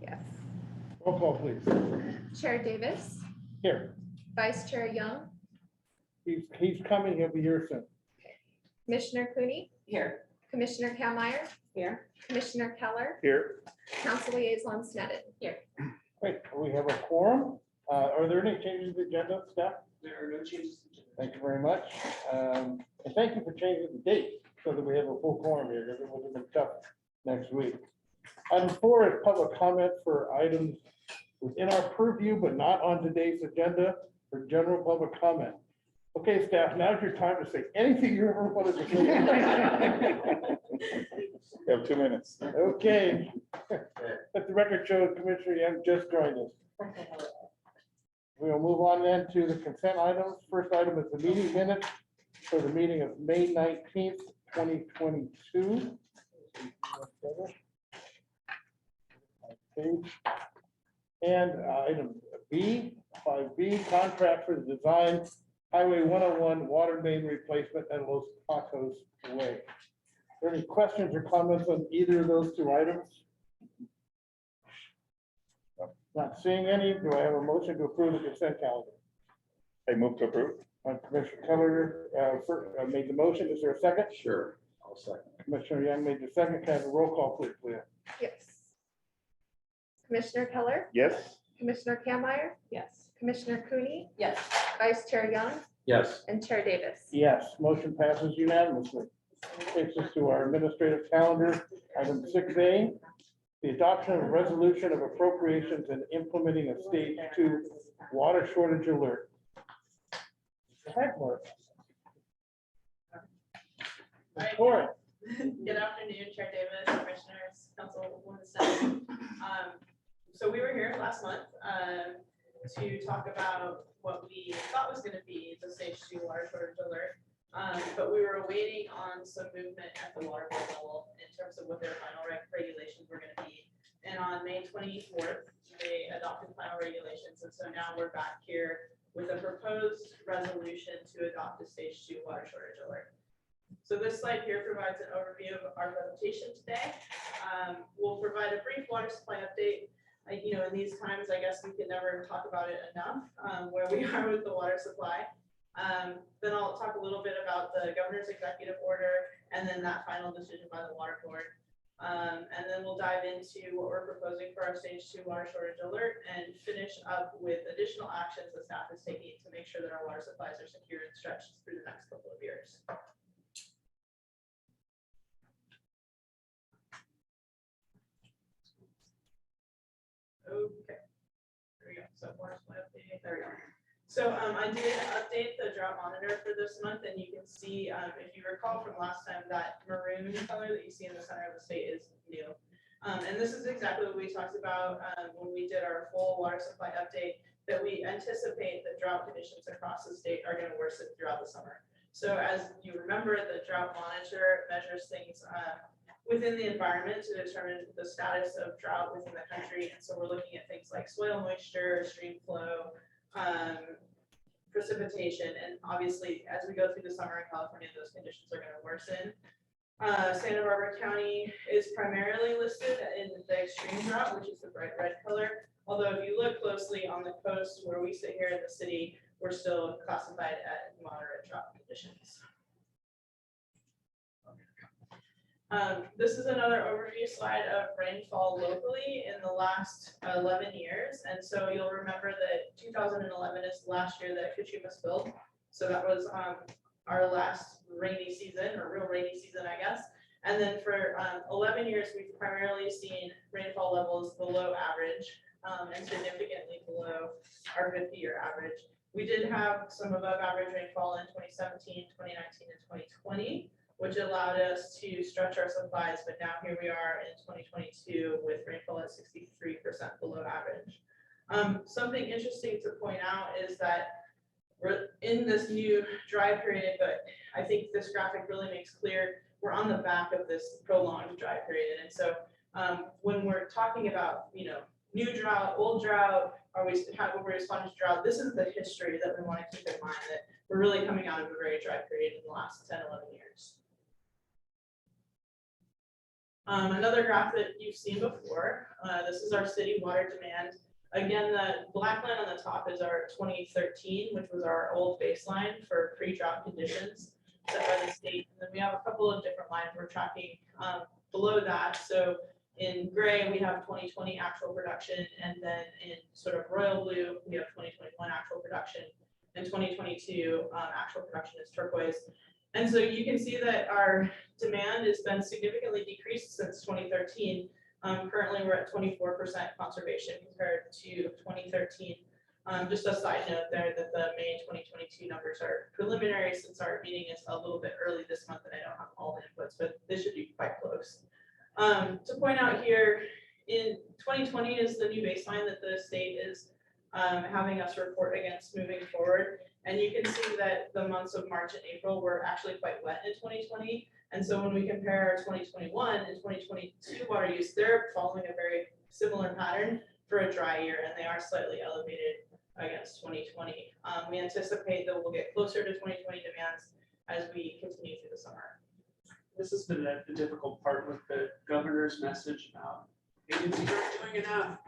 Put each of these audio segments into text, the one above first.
Yes. Roll call, please. Chair Davis, Here, Vice Chair Young, he's coming, he'll be here soon. Commissioner Cooney, Here. Commissioner Kammeyer, Here. Commissioner Keller, Here. Council Liaison Sneddon. Here. Great, we have a quorum. Are there any changes to the agenda, staff? There are no changes. Thank you very much. And thank you for changing the date so that we have a full quorum here, because it would have been tough next week. Item 4 is public comment for items within our purview, but not on today's agenda for general public comment. Okay, staff, now's your time to say anything you ever wanted to say. You have 2 minutes. Okay. Let the record show Commissioner Young just joined us. We'll move on then to the consent items. First item is the meeting minutes for the meeting of May 19th, 2022. And item B, 5B, contract for the design Highway 101 water main replacement at Los Patos Way. Are there any questions or comments on either of those two items? Not seeing any. Do I have a motion to approve the consent calendar? I move to approve. Commissioner Keller made the motion. Is there a second? Sure. I'll second. Commissioner Young made the second. Can I have a roll call, please, Leah? Yes. Commissioner Keller, Yes. Commissioner Kammeyer, Yes. Commissioner Cooney, Yes. Vice Chair Young, Yes. and Chair Davis. Yes, motion passes unanimously. Takes us to our administrative calendar. Item 6A, the adoption of a resolution of appropriations and implementing a stage 2 water shortage alert. Go ahead, Mark. Report. Good afternoon, Chair Davis, Commissioners, Councilwoman Sneddon. So we were here last month to talk about what we thought was going to be the stage 2 water shortage alert. But we were waiting on some movement at the water board level in terms of what their final regulations were going to be. And on May 24th, they adopted final regulations. And so now we're back here with a proposed resolution to adopt a stage 2 water shortage alert. So this slide here provides an overview of our presentation today. We'll provide a brief water supply update. In these times, I guess we can never talk about it enough, where we are with the water supply. Then I'll talk a little bit about the governor's executive order and then that final decision by the water board. And then we'll dive into what we're proposing for our stage 2 water shortage alert and finish up with additional actions the staff is taking to make sure that our water supplies are secure and stretched through the next couple of years. Okay, there we go. So water supply update, there we go. So I did update the drought monitor for this month, and you can see, if you recall from last time, that maroon color that you see in the center of the state is new. And this is exactly what we talked about when we did our full water supply update, that we anticipate that drought conditions across the state are going to worsen throughout the summer. So as you remember, the drought monitor measures things within the environment to determine the status of drought within the country. And so we're looking at things like soil moisture, stream flow, precipitation, and obviously as we go through the summer in California, those conditions are going to worsen. Santa Barbara County is primarily listed in the extreme drought, which is the bright red color. Although if you look closely on the coast where we sit here in the city, we're still classified at moderate drought conditions. This is another overview slide of rainfall locally in the last 11 years. And so you'll remember that 2011 is the last year that Katrina spilled. So that was our last rainy season, or real rainy season, I guess. And then for 11 years, we've primarily seen rainfall levels below average and significantly below our 50-year average. We did have some above average rainfall in 2017, 2019, and 2020. Which allowed us to stretch our supplies, but now here we are in 2022 with rainfall at 63% below average. Something interesting to point out is that we're in this new dry period, but I think this graphic really makes clear we're on the back of this prolonged dry period. And so when we're talking about, new drought, old drought, how will we respond to drought? This is the history that we want to keep in mind, that we're really coming out of a very dry period in the last 10, 11 years. Another graph that you've seen before, this is our city water demand. Again, the black line on the top is our 2013, which was our old baseline for pre-drought conditions set by the state. And then we have a couple of different lines we're tracking below that. So in gray, we have 2020 actual production, and then in sort of royal blue, we have 2021 actual production, and 2022 actual production is turquoise. And so you can see that our demand has been significantly decreased since 2013. Currently, we're at 24% conservation compared to 2013. Just a side note there that the May 2022 numbers are preliminary since our meeting is a little bit early this month and I don't have all the inputs, but this should be quite close. To point out here, in 2020 is the new baseline that the state is having us report against moving forward. And you can see that the months of March and April were actually quite wet in 2020. And so when we compare our 2021 and 2022 water use, they're following a very similar pattern for a dry year, and they are slightly elevated against 2020. We anticipate that we'll get closer to 2020 demands as we continue through the summer. This has been the difficult part with the governor's message about agencies aren't doing enough.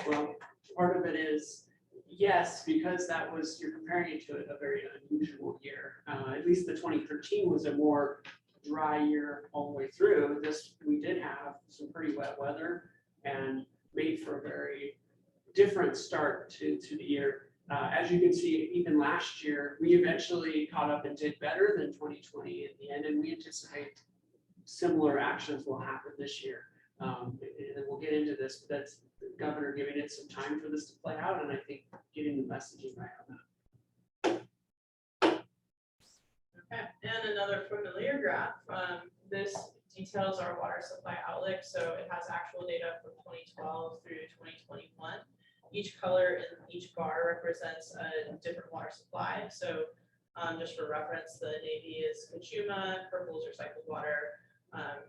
Well, part of it is, yes, because that was, you're comparing it to a very unusual year. At least the 2013 was a more dry year all the way through. This, we did have some pretty wet weather and made for a very different start to the year. As you can see, even last year, we eventually caught up and did better than 2020 in the end, and we anticipate similar actions will happen this year. And we'll get into this, but that's the governor giving it some time for this to play out, and I think getting the messaging right on that. Okay, and another familiar graph. This details our water supply outlook. So it has actual data from 2012 through 2021. Each color in each bar represents a different water supply. So just for reference, the navy is Cachuma, purple is recycled water,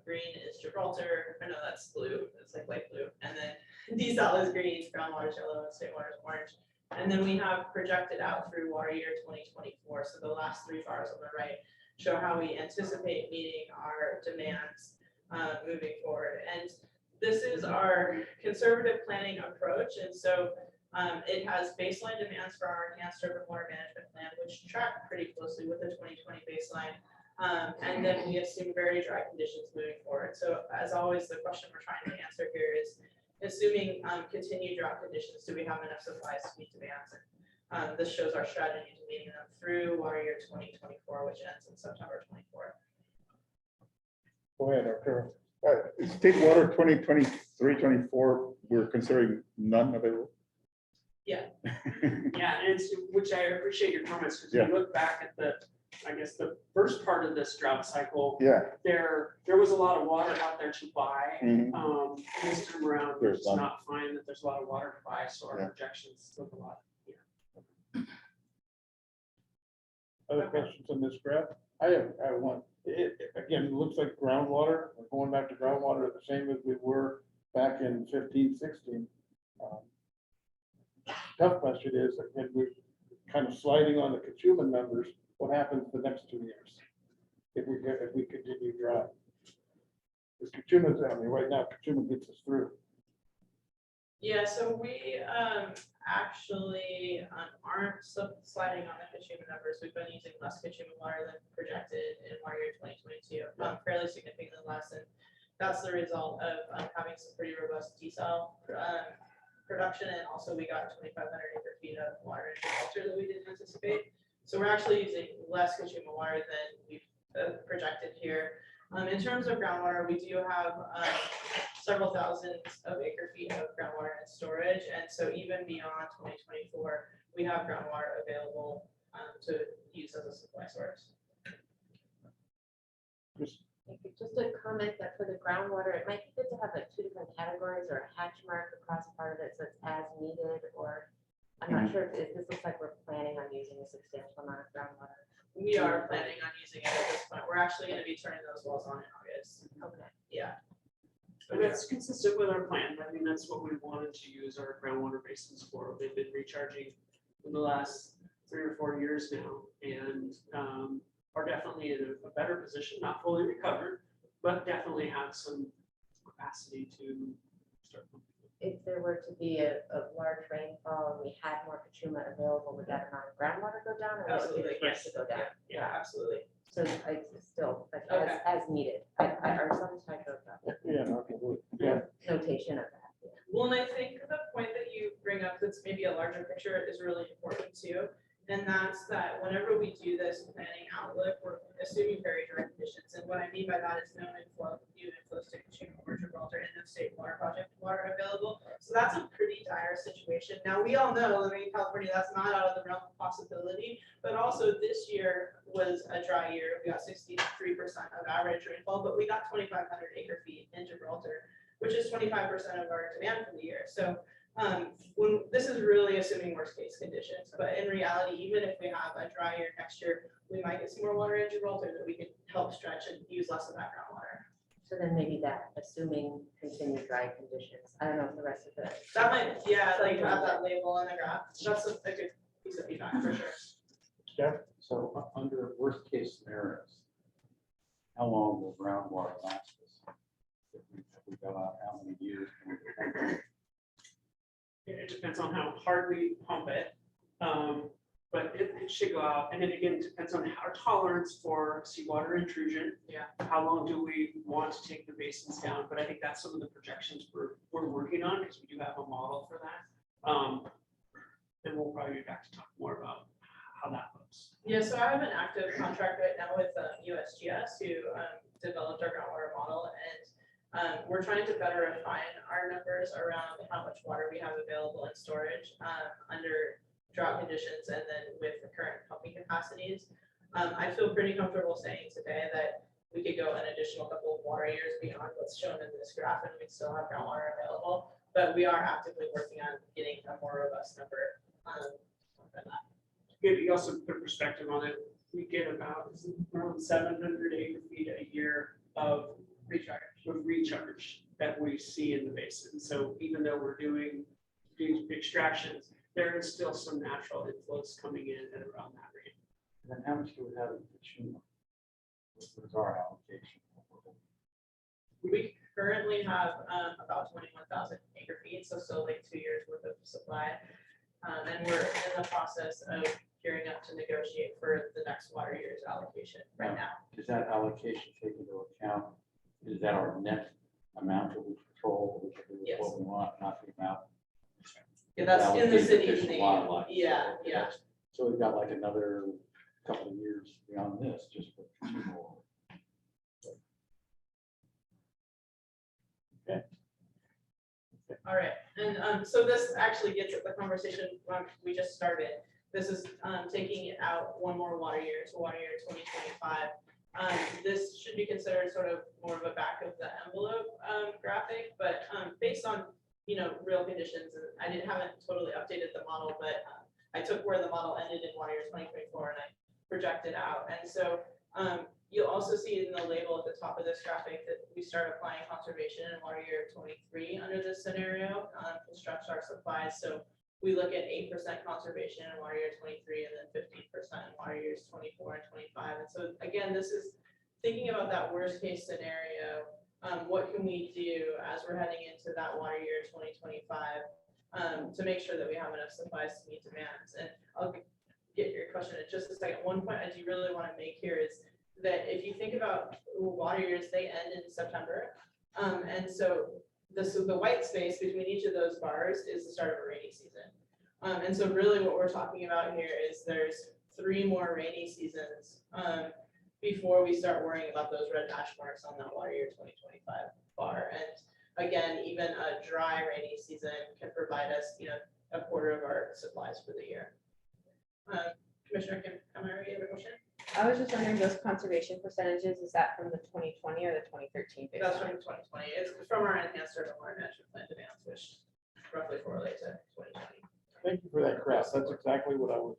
green is Gibraltar. I know that's blue, it's like light blue. And then desal is green, groundwater is yellow, and state water is orange. And then we have projected out through water year 2024. So the last three bars on the right show how we anticipate meeting our demands moving forward. And this is our conservative planning approach. And so it has baseline demands for our enhanced urban water management plan, which track pretty closely with the 2020 baseline. And then we assume very dry conditions moving forward. So as always, the question we're trying to answer here is, assuming continued drought conditions, do we have enough supplies to meet demands? And this shows our strategy to meeting them through water year 2024, which ends in September 24. Go ahead, Arturo. State water 2023-24, we're considering none available. Yeah. Yeah, and it's, which I appreciate your comments, because Yeah. you look back at the, I guess, the first part of this drought cycle, Yeah. there was a lot of water out there to buy. Mhm. This time around, There's it's none. not fine that there's a lot of water to buy, so our Yeah. projections look a lot. Other questions on this graph? I have one. Again, it looks like groundwater, we're going back to groundwater the same as we were back in 15, 16. Tough question is, again, we're kind of sliding on the Cachuma numbers, what happens the next 2 years? If we continue dry? Because Cachuma's, I mean, right now, Cachuma gets us through. Yeah, so we actually aren't sliding on the Cachuma numbers. We've been using less Cachuma water than projected in water year 2022, fairly significantly less. And that's the result of having some pretty robust desal production. And also we got 2,500 acre feet of water in Gibraltar that we didn't anticipate. So we're actually using less Cachuma water than we've projected here. In terms of groundwater, we do have several thousands of acre feet of groundwater in storage. And so even beyond 2024, we have groundwater available to use as a supply source. Just Just a comment that for the groundwater, it might be good to have like 2 different categories or a hatch mark across part of it, so it's as needed, or I'm not sure if this looks like we're planning on using a substantial amount of groundwater. We are planning on using it at this point. We're actually going to be turning those wells on in August. Okay. Yeah. And that's consistent with our plan. I mean, that's what we wanted to use our groundwater basins for. They've been recharging for the last 3 or 4 years now, and are definitely in a better position, not fully recovered, but definitely have some capacity to start pumping. If there were to be a large rainfall and we had more Kachuma available, would that amount of groundwater go down or would Absolutely, it be the first to go down? Yeah, absolutely. So it's still like Okay. as needed, or some type of Yeah, no, completely. Yeah, notation of that. Yeah. Well, and I think the point that you bring up, that's maybe a larger picture, is really important too. And that's that whenever we do this planning outlook, we're assuming very dry conditions. And what I mean by that is no new inflows to Kachuma or Gibraltar in the state water project water available. So that's a pretty dire situation. Now, we all know living in California, that's not out of the realm of possibility, but also this year was a dry year. We got 63% of average rainfall, but we got 2,500 acre feet in Gibraltar, which is 25% of our demand for the year. So when this is really assuming worst case conditions, but in reality, even if we have a dry year next year, we might get some more water in Gibraltar that we could help stretch and use less of that groundwater. So then maybe that, assuming continued dry conditions, I don't know if the rest of the. That might, yeah, like have that label in the graph. That's a good piece of feedback for sure. So under worst case scenarios, how long will groundwater last us? If we go out, how many years? Can we go? It depends on how hard we pump it. But it should go out. And then again, it depends on our tolerance for seawater intrusion. Yeah. How long do we want to take the basins down? But I think that's some of the projections we're working on because we do have a model for that. And we'll probably be back to talk more about how that looks. Yeah, so I have an active contract right now with USGS who developed our groundwater model, and we're trying to better refine our numbers around how much water we have available in storage under drought conditions and then with the current pumping capacities. I feel pretty comfortable saying today that we could go an additional couple of water years beyond what's shown in this graph and we'd still have groundwater available, but we are actively working on getting a more robust number for that. Give you also put perspective on it. We get about around 700 acre feet a year of recharge that we see in the basin. So even though we're doing these extractions, there is still some natural inflows coming in at around that rate. And then how much do we have in Kachuma? What is our allocation? We currently have about 21,000 acre feet, so still like 2 years worth of supply. And we're in the process of gearing up to negotiate for the next water year's allocation right now. Does that allocation take into account, is that our net amount that we control, which is Yes. what we want, not the amount? Yeah, that's in the allocated city's fish and name. wildlife? Yeah, So, yeah. So we've got like another couple of years beyond this, just for Kachuma. All right, and so this actually gets at the conversation we just started. This is taking it out one more water year to water year 2025. This should be considered sort of more of a back of the envelope graphic, but based on real conditions, and I haven't totally updated the model, but I took where the model ended in water year 2024 and I projected out, and so you'll also see in the label at the top of this graphic that we start applying conservation in water year 23 under this scenario to stretch our supplies. So we look at 8% conservation in water year 23 and then 15% in water years 24 and 25. And so again, this is thinking about that worst case scenario. What can we do as we're heading into that water year 2025 to make sure that we have enough supplies to meet demands? And I'll get your question in just a second. One point I do really want to make here is that if you think about water years, they end in September. And so the white space between each of those bars is the start of a rainy season. And so really what we're talking about here is there's 3 more rainy seasons before we start worrying about those red hash marks on that water year 2025 bar. And again, even a dry rainy season can provide us, a quarter of our supplies for the year. Commissioner Kim, you have a question? I was just wondering, those conservation percentages, is that from the 2020 or the 2013 That's from baseline? 2020. It's from our enhanced urban water management plan demands, which roughly correlate to 2020. thank you for that, Chris. That's exactly what I was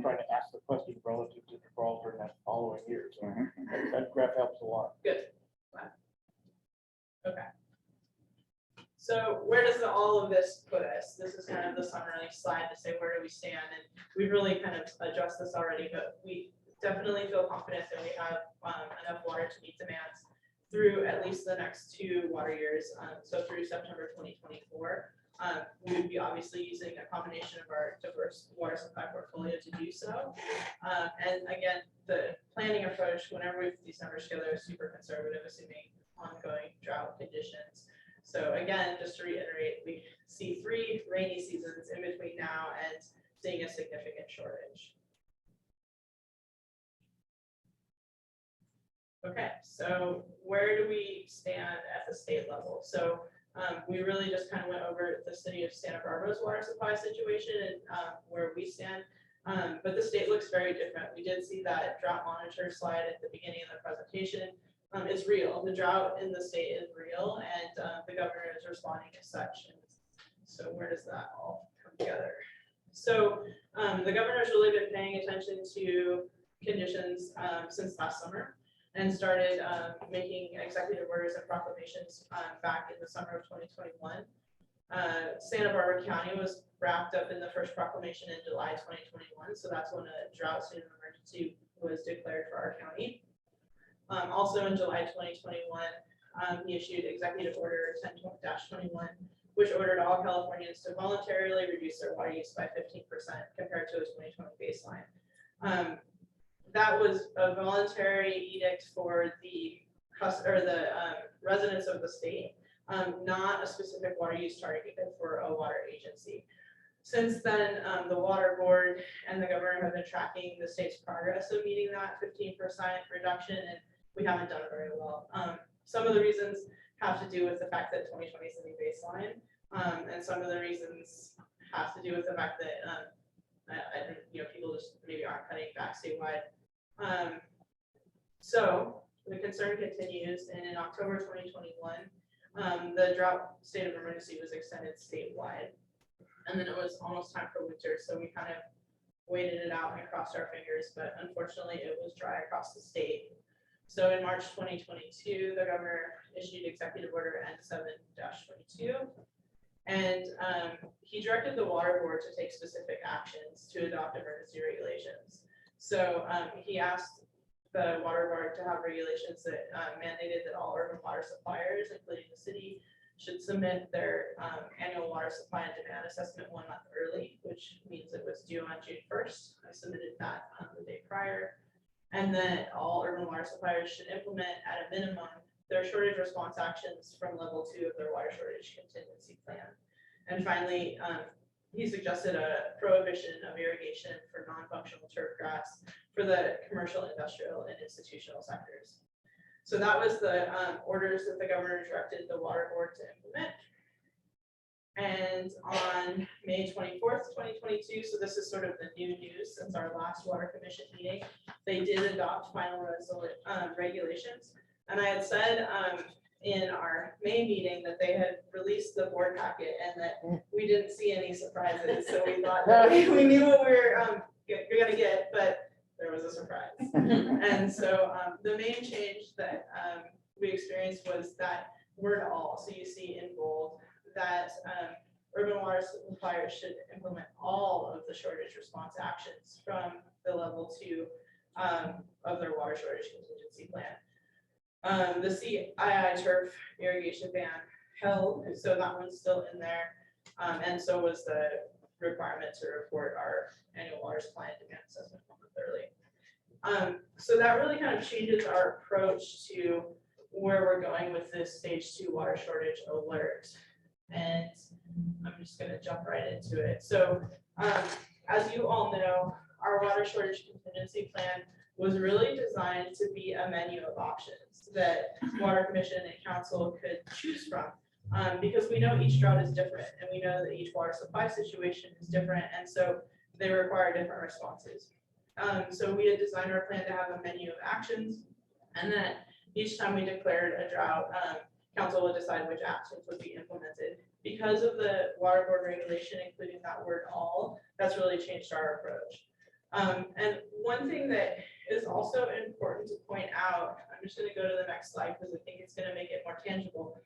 trying to ask the question relative to Gibraltar in that following year. So that graph helps a lot. Good. Okay. So where does all of this put us? This is kind of the summary slide to say where do we stand, and we've really kind of addressed this already, but we definitely feel confident that we have enough water to meet demands through at least the next 2 water years, so through September 2024. We would be obviously using a combination of our diverse water supply portfolio to do so. And again, the planning approach, whenever we put these numbers together, is super conservative, assuming ongoing drought conditions. So again, just to reiterate, we see 3 rainy seasons in between now and seeing a significant shortage. Okay, so where do we stand at the state level? So we really just kind of went over the city of Santa Barbara's water supply situation and where we stand. But the state looks very different. We did see that drought monitor slide at the beginning of the presentation. It's real. The drought in the state is real, and the governor is responding as such. And so where does that all come together? So the governor's really been paying attention to conditions since last summer, and started making executive orders and proclamations back in the summer of 2021. Santa Barbara County was wrapped up in the first proclamation in July 2021, so that's when a drought state of emergency was declared for our county. Also in July 2021, he issued Executive Order 10-21, which ordered all Californians to voluntarily reduce their water use by 15% compared to a 2020 baseline. That was a voluntary edict for the residents of the state, not a specific water use target for a water agency. Since then, the water board and the governor have been tracking the state's progress of meeting that 15% reduction, and we haven't done it very well. Some of the reasons have to do with the fact that 2020 is the new baseline, and some of the reasons have to do with the fact that people just maybe aren't cutting back statewide. So the concern continues, and in October 2021, the drought state of emergency was extended statewide, and then it was almost time for winter, so we kind of waited it out and crossed our fingers, but unfortunately it was dry across the state. So in March 2022, the governor issued Executive Order N7-22, and he directed the water board to take specific actions to adopt emergency regulations. So he asked the water board to have regulations that mandated that all urban water suppliers, including the city, should submit their annual water supply and demand assessment 1 month early, which means it was due on June 1st. I submitted that the day prior. And then all urban water suppliers should implement at a minimum their shortage response actions from level 2 of their water shortage contingency plan. And finally, he suggested a prohibition of irrigation for non-functional turf grass for the commercial, industrial, and institutional sectors. So that was the orders that the governor directed the water board to implement. And on May 24th, 2022, so this is sort of the new news since our last water commission meeting, they did adopt final regulations. And I had said in our May meeting that they had released the board packet and that we didn't see any surprises. So we thought that we knew what we were gonna get, but there was a surprise. And so the main change that we experienced was that word all. So you see in bold that urban water suppliers should implement all of the shortage response actions from the level 2 of their water shortage contingency plan. The CII turf irrigation ban held, so that one's still in there. And so was the requirement to report our annual water supply and demand assessment 1 month early. So that really kind of changes our approach to where we're going with this stage 2 water shortage alert. And I'm just going to jump right into it. So as you all know, our water shortage contingency plan was really designed to be a menu of options that Water Commission and Council could choose from, because we know each drought is different, and we know that each water supply situation is different, and so they require different responses. So we had designed our plan to have a menu of actions, and then each time we declared a drought, Council would decide which actions would be implemented. Because of the water board regulation, including that word all, that's really changed our approach. And one thing that is also important to point out, I'm just going to go to the next slide because I think it's going to make it more tangible.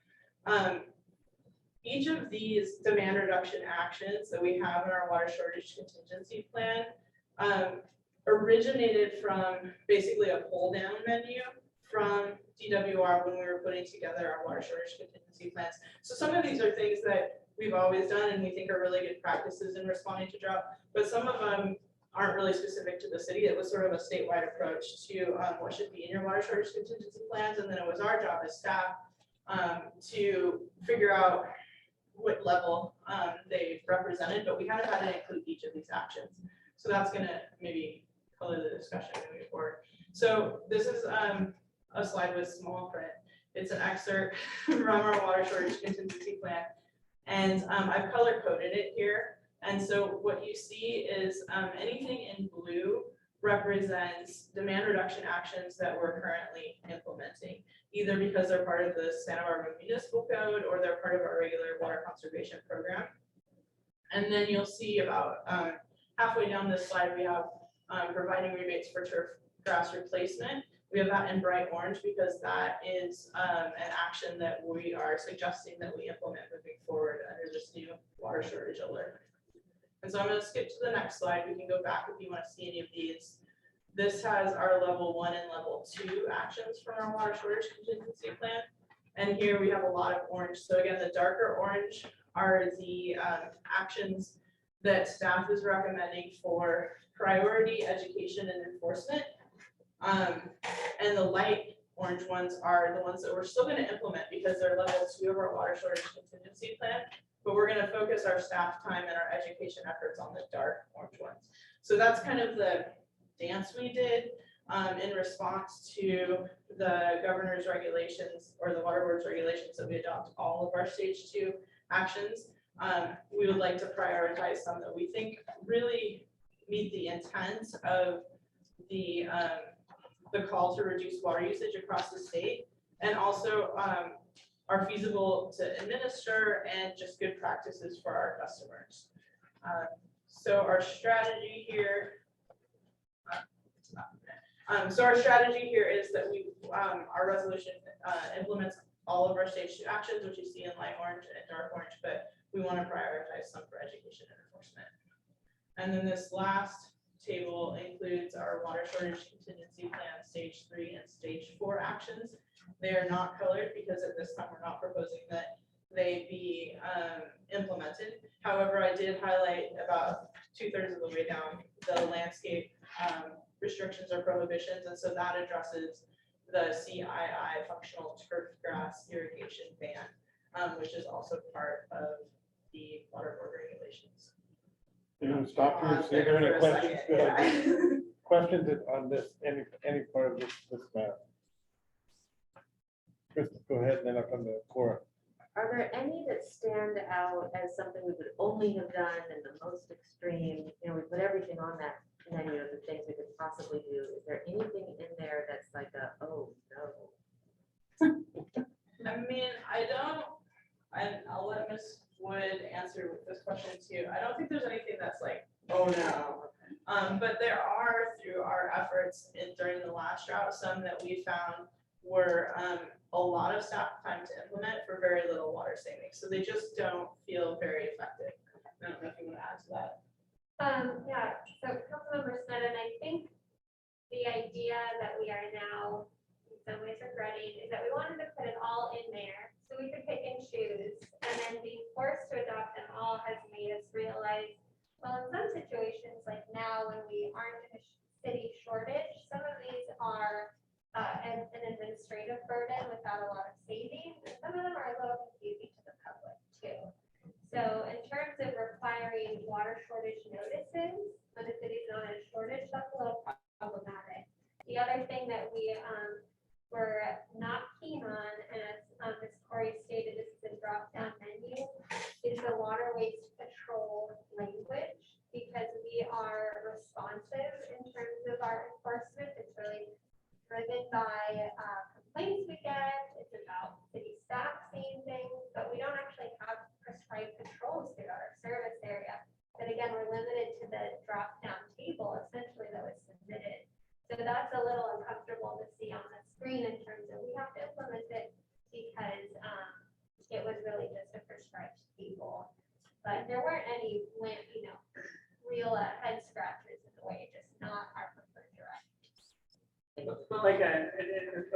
Each of these demand reduction actions that we have in our water shortage contingency plan originated from basically a pull down menu from DWR when we were putting together our water shortage contingency plans. So some of these are things that we've always done and we think are really good practices in responding to drought, but some of them aren't really specific to the city. It was sort of a statewide approach to what should be in your water shortage contingency plans, and then it was our job as staff to figure out what level they represented, but we haven't had to include each of these actions. So that's gonna maybe color the discussion moving forward. So this is a slide with small print. It's an excerpt from our water shortage contingency plan. And I've color coded it here. And so what you see is anything in blue represents demand reduction actions that we're currently implementing, either because they're part of the Santa Barbara Municipal Code or they're part of our regular water conservation program. And then you'll see about halfway down this slide, we have providing rebates for turf grass replacement. We have that in bright orange because that is an action that we are suggesting that we implement moving forward under this new water shortage alert. And so I'm going to skip to the next slide. We can go back if you want to see any of these. This has our level 1 and level 2 actions from our water shortage contingency plan. And here we have a lot of orange. So again, the darker orange are the actions that staff is recommending for priority education and enforcement. And the light orange ones are the ones that we're still going to implement because they're level 2 of our water shortage contingency plan. But we're going to focus our staff time and our education efforts on the dark orange ones. So that's kind of the dance we did in response to the governor's regulations or the water board's regulations that we adopt all of our stage 2 actions. We would like to prioritize some that we think really meet the intent of the call to reduce water usage across the state, and also are feasible to administer and just good practices for our customers. So our strategy here, is that we our resolution implements all of our stage 2 actions, which you see in light orange and dark orange, but we want to prioritize some for education and enforcement. And then this last table includes our water shortage contingency plan stage 3 and stage 4 actions. They are not colored because at this time we're not proposing that they be implemented. However, I did highlight about 2/3 of the way down the landscape restrictions or prohibitions, and so that addresses the CII functional turf grass irrigation ban, which is also part of the water board regulations. You know, stop here, see if there are any questions. Go ahead. Questions on this, any part of this map? Kristen, go ahead, and then I'll come to Cora. Are there any that stand out as something we would only have done in the most extreme? You know, we put everything on that menu of the things we could possibly do. Is there anything in there that's like a, oh, no? I mean, I'll let Ms. Wood answer with this question too. I don't think there's anything that's like, oh no. But there are, through our efforts during the last drought, some that we found were a lot of staff time to implement for very little water savings. So they just don't feel very effective. I don't know if you want to add to that. Yeah, so Councilmember Sneddon, I think the idea that we are now in some ways regretting is that we wanted to put it all in there so we could pick and choose, and then being forced to adopt them all has made us realize, well, in some situations, like now when we aren't in a city shortage, some of these are an administrative burden without a lot of savings, and some of them are a little confusing to the public too. So in terms of requiring water shortage notices when the city's not in a shortage, that's a little problematic. The other thing that we were not keen on, and as Ms. Corey stated, this is a drop-down menu, is the water waste patrol language, because we are responsive in terms of our enforcement. It's really driven by complaints we get. It's about city staff seeing things, but we don't actually have prescribed patrols throughout our service area. But again, we're limited to the drop-down table essentially that was submitted. So that's a little uncomfortable to see on the screen in terms of we have to implement it because it was really just a prescribed table. But there weren't any, real head scratchers in the way, just not our preferred direction. But like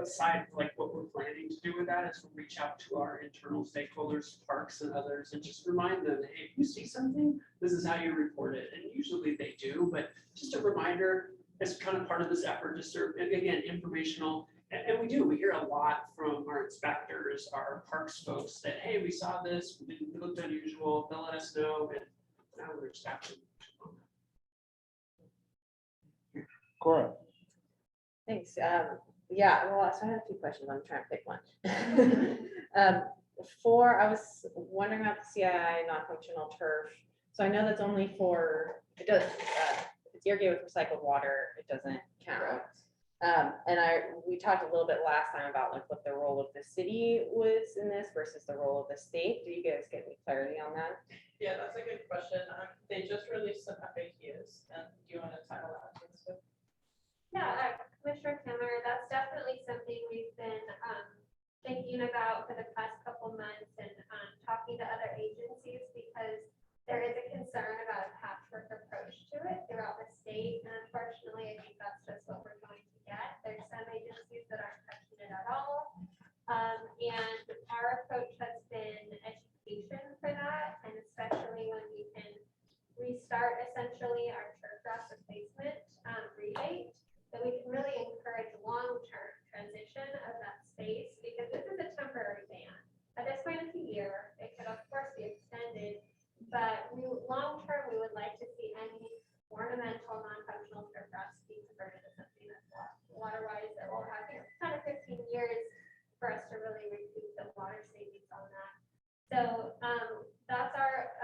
aside, like what we're planning to do with that is we'll reach out to our internal stakeholders, parks and others, and just remind them, hey, if you see something, this is how you report it. And usually they do, but just a reminder as kind of part of this effort to serve, and again, informational. And we hear a lot from our inspectors, our parks folks that, hey, we saw this, it looked unusual, they'll let us know, and now we're expecting. Cora, Thanks. Yeah, well, so I had a few questions. I'm trying to pick one. I was wondering about the CII non-functional turf. So I know that's only for, it does, it's irrigated with recycled water. It doesn't count. And we talked a little bit last time about like what the role of the city was in this versus the role of the state. Do you guys get any clarity on that? Yeah, that's a good question. They just released some FAQs, and do you want to title that? Yeah, Commissioner Kimmer, that's definitely something we've been thinking about for the past couple months and talking to other agencies because there is a concern about a patchwork approach to it throughout the state. And unfortunately, I think that's just what we're going to get. There's some agencies that aren't touching it at all. And our approach has been education for that, and especially when we can restart essentially our turf grass replacement rebate, that we can really encourage long-term transition of that space because this is a temporary ban. At this point, it's a year. It could of course be extended, but long-term, we would like to see any ornamental, non-functional turf grass be converted to something that's water-wise that will have 10 to 15 years for us to really recoup the water savings on that. So that's our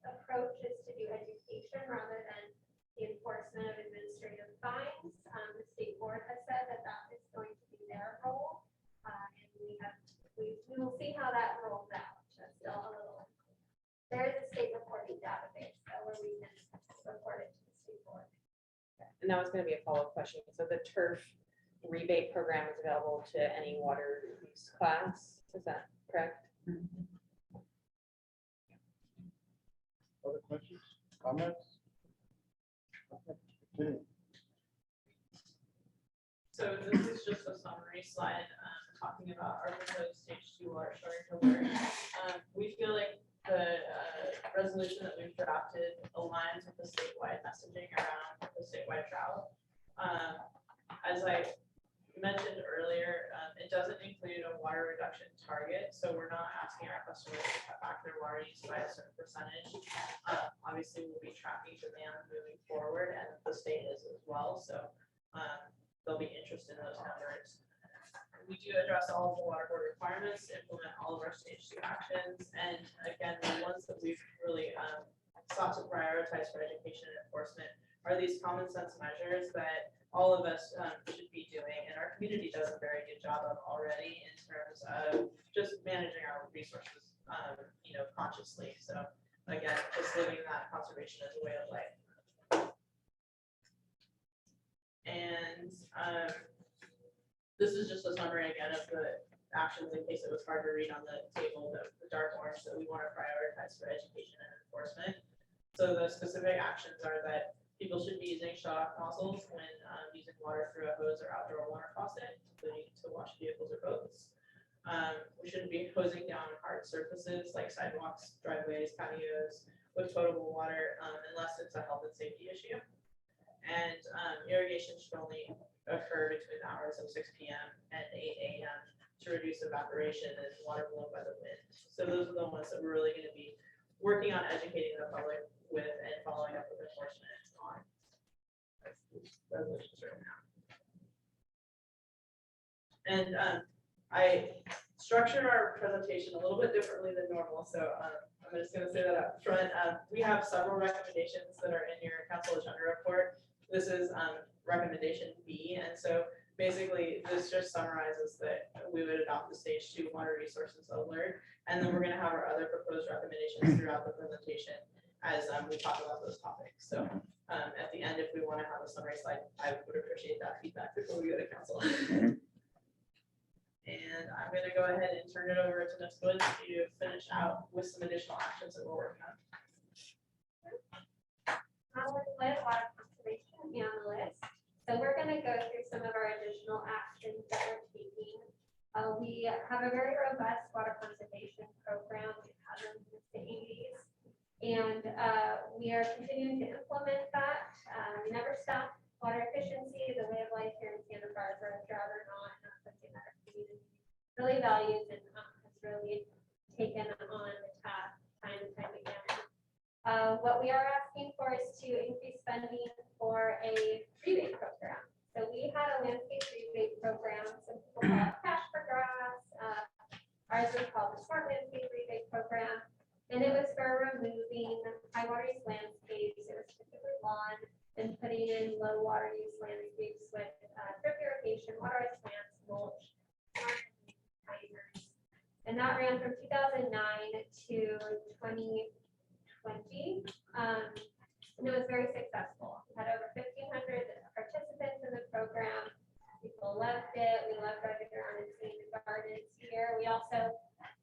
approach, is to do education rather than the enforcement of administrative fines. The state board has said that that is going to be their role. And we will see how that rolls out. That's still a little, there is a state reporting database where we can report it to the state board. And that was going to be a follow-up question. So the turf rebate program is available to any water use class. Is that correct? other questions, comments? Continue. So this is just a summary slide talking about our proposed stage 2 water shortage alert. We feel like the resolution that we've drafted aligns with the statewide messaging around the statewide drought. As I mentioned earlier, it doesn't include a water reduction target, so we're not asking our customers to cut back their water use by a certain percentage. Obviously, we'll be tracking demand moving forward, and the state is as well, so they'll be interested in those numbers. We do address all of the water board requirements, implement all of our stage 2 actions, and again, the ones that we've really sought to prioritize for education and enforcement are these common sense measures that all of us should be doing, and our community does a very good job of already in terms of just managing our resources, consciously. So again, just living that conservation as a way of life. And this is just a summary again of the actions in case it was hard to read on the table, the dark orange that we want to prioritize for education and enforcement. So the specific actions are that people should be using shut-off nozzles when using water through a hose or outdoor water faucet, including to wash vehicles or boats. We shouldn't be hosing down hard surfaces like sidewalks, driveways, patios with potable water unless it's a health and safety issue. And irrigation should only occur between the hours of 6 p.m. and 8 a.m. to reduce evaporation and water blown by the wind. So those are the ones that we're really going to be working on educating the public with and following up with enforcement on. Resolutions right now. And I structured our presentation a little bit differently than normal, so I'm just going to say that up front. We have several recommendations that are in your council agenda report. This is recommendation B, and so basically this just summarizes that we would adopt the stage 2 water resources alert, and then we're going to have our other proposed recommendations throughout the presentation as we talk about those topics. So at the end, if we want to have a summary slide, I would appreciate that feedback before we go to council. And I'm going to go ahead and turn it over to Ms. Woods to finish out with some additional actions that we're working on. I have a lot of conservation on the list. So we're going to go through some of our additional additional actions that we're taking. We have a very robust water conservation program. We've had them since the 80s. And we are continuing to implement that. We never stop. Water efficiency is a way of life here in Santa Barbara, drought or not, and that's something that our community really values and has really taken on the task time and time again. What we are asking for is to increase funding for a rebate program. So we had a landscape rebate program, some people call it cash for grass. Ours was called the Smart Landscape Rebate Program. And it was for removing high water use landscapes, it was typically lawn, and putting in low water use landscapes with drip irrigation, water plants, mulch, timers. And that ran from 2009 to 2020. And it was very successful. We had over 1,500 participants in the program. People loved it. We loved driving around and seeing the gardens here. We also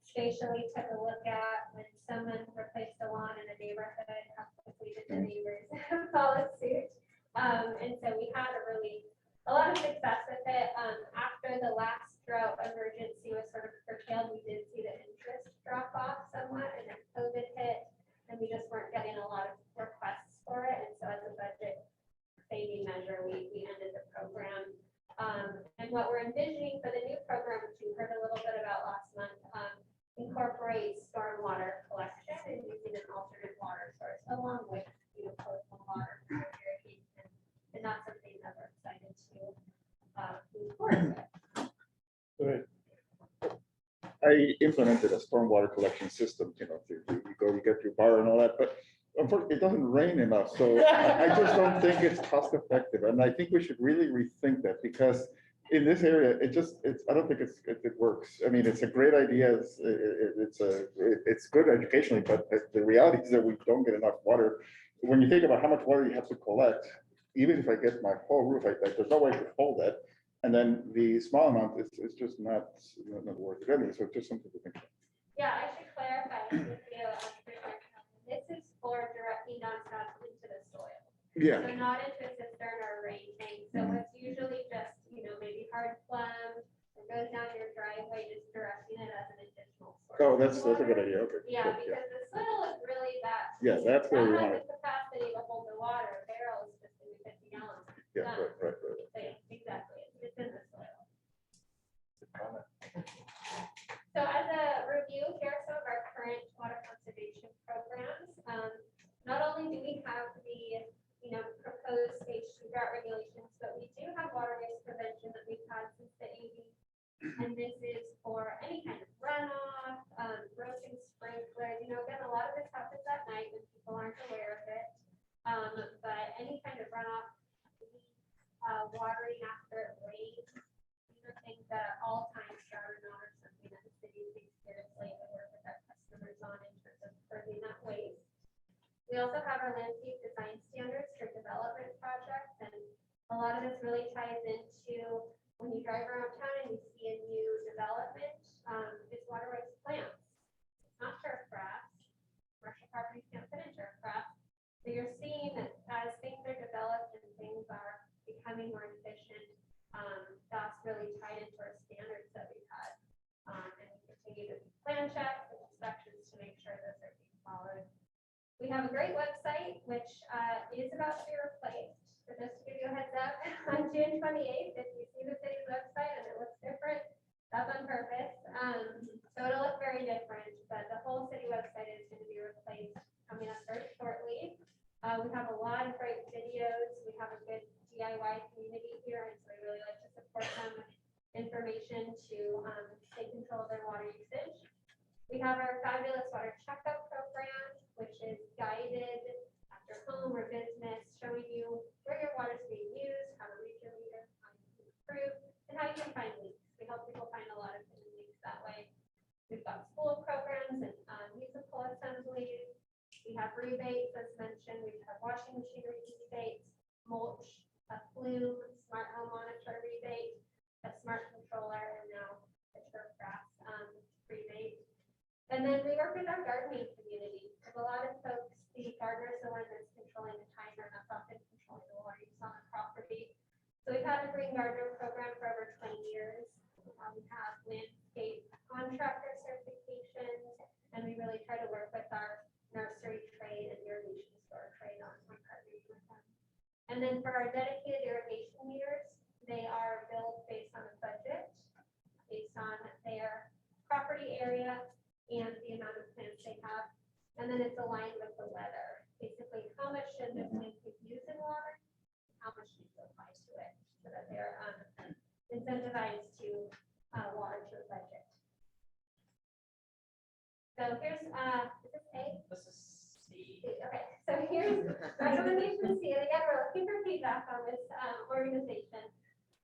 spatially took a look at when someone replaced a lawn in a neighborhood, how quickly did the neighbors follow suit. And so we had a lot of success with it. After the last drought emergency was sort of curtailed, we did see the interest drop off somewhat, and then COVID hit, and we just weren't getting a lot of requests for it. And so as a budget saving measure, we ended the program. And what we're envisioning for the new program, which you heard a little bit about last month, incorporates stormwater collection and using an alternate water source along with potable water for irrigation. And that's something that we're excited to move forward with. I implemented a stormwater collection system, you go, you get your bar and all that, but unfortunately, it doesn't rain enough, so I just don't think it's cost effective, and I think we should really rethink that, because in this area, I don't think it works. I mean, it's a great idea, it's good educationally, but the reality is that we don't get enough water. When you think about how much water you have to collect, even if I get my whole roof, there's no way to hold it. And then the small amount is just not worth it anyway. So it's just something to think about. Yeah, I should clarify with you. This is for directly downspout into the soil. Yeah. So not into a cistern or rain tank. So it's usually just, maybe hard plum, it goes down your driveway, just directing it as an additional source. Oh, that's of a good water. idea. Okay. Yeah, Good, because the soil is really that. Yeah, that's where we That want has it. the capacity to hold the water. A barrel is just gonna be 50 gallons. Yeah, Done. right. Exactly. It's in the soil. So as a review, here are some of our current water conservation programs. Not only do we have the proposed stage 2 drought regulations, but we do have water waste prevention that we've had since the 80s. And this is for any kind of runoff, broken sprinklers. Again, a lot of this happens at night when people aren't aware of it. But any kind of runoff, watering after it rains, these are things that at all times, drought or not, are something that the city takes seriously and work with our customers on in terms of curbing that waste. We also have our landscape design standards for development projects, and a lot of this really ties into when you drive around town and you see a new development, it's water rights plants. It's not turf grass. Commercial properties can't fit in turf grass. So you're seeing that as things are developed and things are becoming more efficient, that's really tied into our standards that we've had. And we continue to plan checks and inspections to make sure those are being followed. We have a great website, which is about to be replaced. So just to give you a heads up, on June 28th, if you see the city's website and it looks different, that's on purpose. So it'll look very different, but the whole city website is going to be replaced coming up very shortly. We have a lot of great videos. We have a good DIY community here, and so we really like to support them with information to take control of their water usage. We have our fabulous water checkup program, which is guided at your home or business, showing you where your water is being used, how to read your meter, how you can improve, and how you can find leaks. We help people find a lot of hidden leaks that way. We've got school programs and musical assemblies. We have rebates, as mentioned. We have washing machine rebates, mulch, a flume, smart home monitor rebate, a smart controller, and now a turf grass rebate. And then we work with our gardening community. There's a lot of folks, the gardener is the one that's controlling the timer, and that's often controlling the water use on the property. So we've had a green gardener program for And then for our dedicated irrigation meters, they are billed based on a budget, based on their property area and the amount of plants they have. And then it's aligned with the weather. Basically, how much should this plant use in water? How much needs to apply to it, so that they're incentivized to water to a budget. So here's, is this A? This is C. Okay, so here's recommendation C, and again, we're looking for feedback on this organization.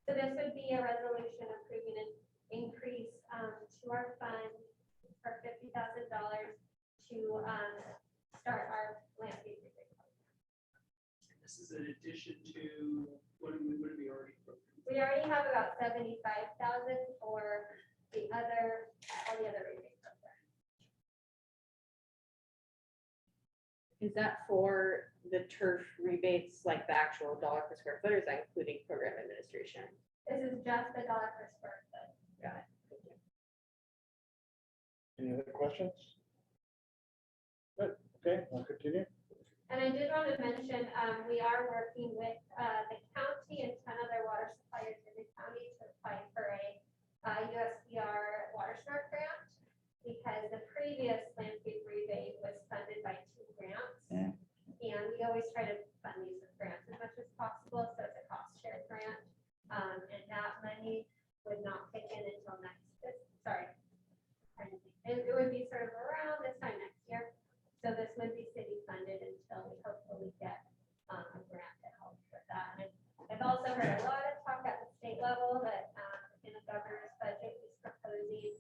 So this would be a resolution approving an increase to our fund for $50,000 to start our landscape repair. This is in addition to, what do we already? We already have about 75,000 for the other, all the other rebate programs. Is that for the turf rebates, like the actual dollar per square foot, or is that including program administration? This is just the dollar per square foot. Got it. Thank you. Any other questions? Good, okay, I'll continue. And I did want to mention, we are working with the county and 10 other water suppliers in the county to apply for a USDR water smart grant, because the previous landscape rebate was funded by 2 grants. Mm. And we always try to fund these with grants as much as possible, so it's a cost share grant. And that money would not kick in until it would be sort of around this time next year. So this would be city funded until we hopefully get a grant to help with that. And I've also heard a lot of talk at the state level that in the governor's budget, he's proposing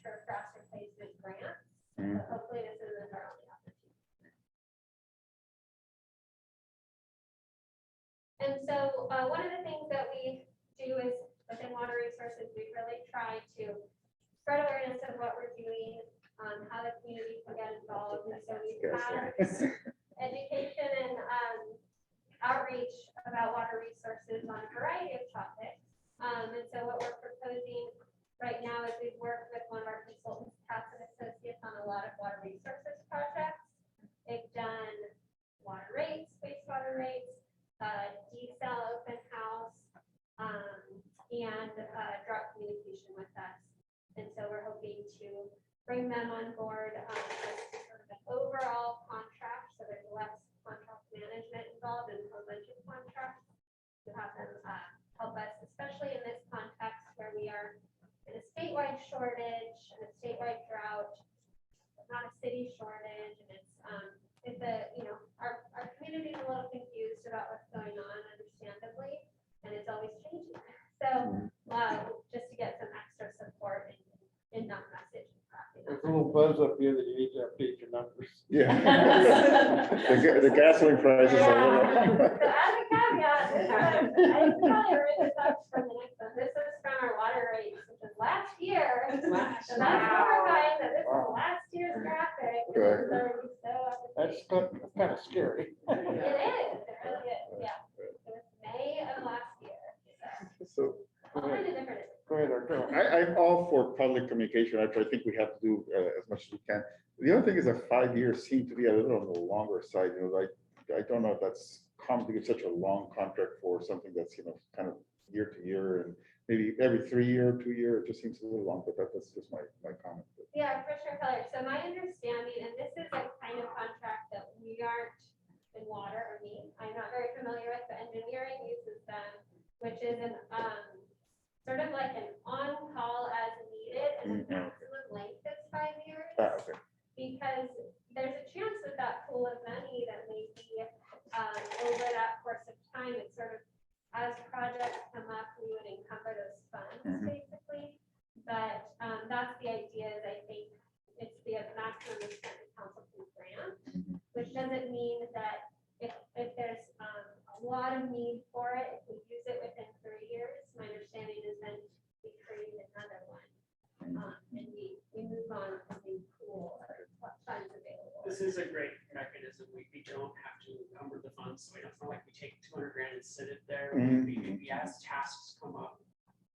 turf grass replacement grants. So hopefully this isn't our only opportunity. And so one of the things that we do is within water resources, we really try to spread awareness of what we're doing, how the community can get involved. And so we've had education and outreach about water resources on a variety of topics. And so what we're proposing right now is we've worked with one of our consultants, Cass and Associates, on a lot of water resources projects. They've done water rates, wastewater rates, desal open house, and drought communication with us. And so we're hoping to bring them on board as sort of an overall contract, so there's less contract management involved and a bunch of contracts, to have them help us, especially in this context where we are in a statewide shortage and a statewide drought, not a city shortage, and it's a, you know, our community is a little confused about what's going on, understandably, and it's always changing. So just to get some extra support in that message. There's a little buzz up here that you need to update your numbers. Yeah. The gasoline prices are. So as a caveat, I probably read this up from the next one. This is from our water rates, which is last year. So that's horrifying that this is last year's graphic. Good. That's kind of scary. It is, it really is, yeah. It was May of last year. So All kind of different. Go ahead, Arturo. I'm all for public communication. I think we have to do as much as we can. The other thing is that 5 years seem to be a little on the longer side. You know, like I don't know if that's common to give such a long contract for something that's, you know, kind of year to year, and maybe every 3 year, 2 year. It just seems a little long, but that's just my comment. Yeah, Commissioner Keller. So my understanding, and this is a kind of contract that we aren't in water, or me, I'm not very familiar with, but engineering uses them, which is an sort of like an on-call as needed, and the maximum length is 5 years. Okay. Because there's a chance that that pool of money that may be over that course of time, it's sort of, as projects come up, we would encumber those funds, basically. But that's the idea, is I think it's the maximum extent the council can grant, which doesn't mean that if there's a lot of need for it, if we use it within 3 years, my understanding is then we create another one. And we move on to the pool of funds available. This is a great mechanism. We don't have to encumber the funds, so it's not like we take 200 grand and sit it there. We as tasks come up,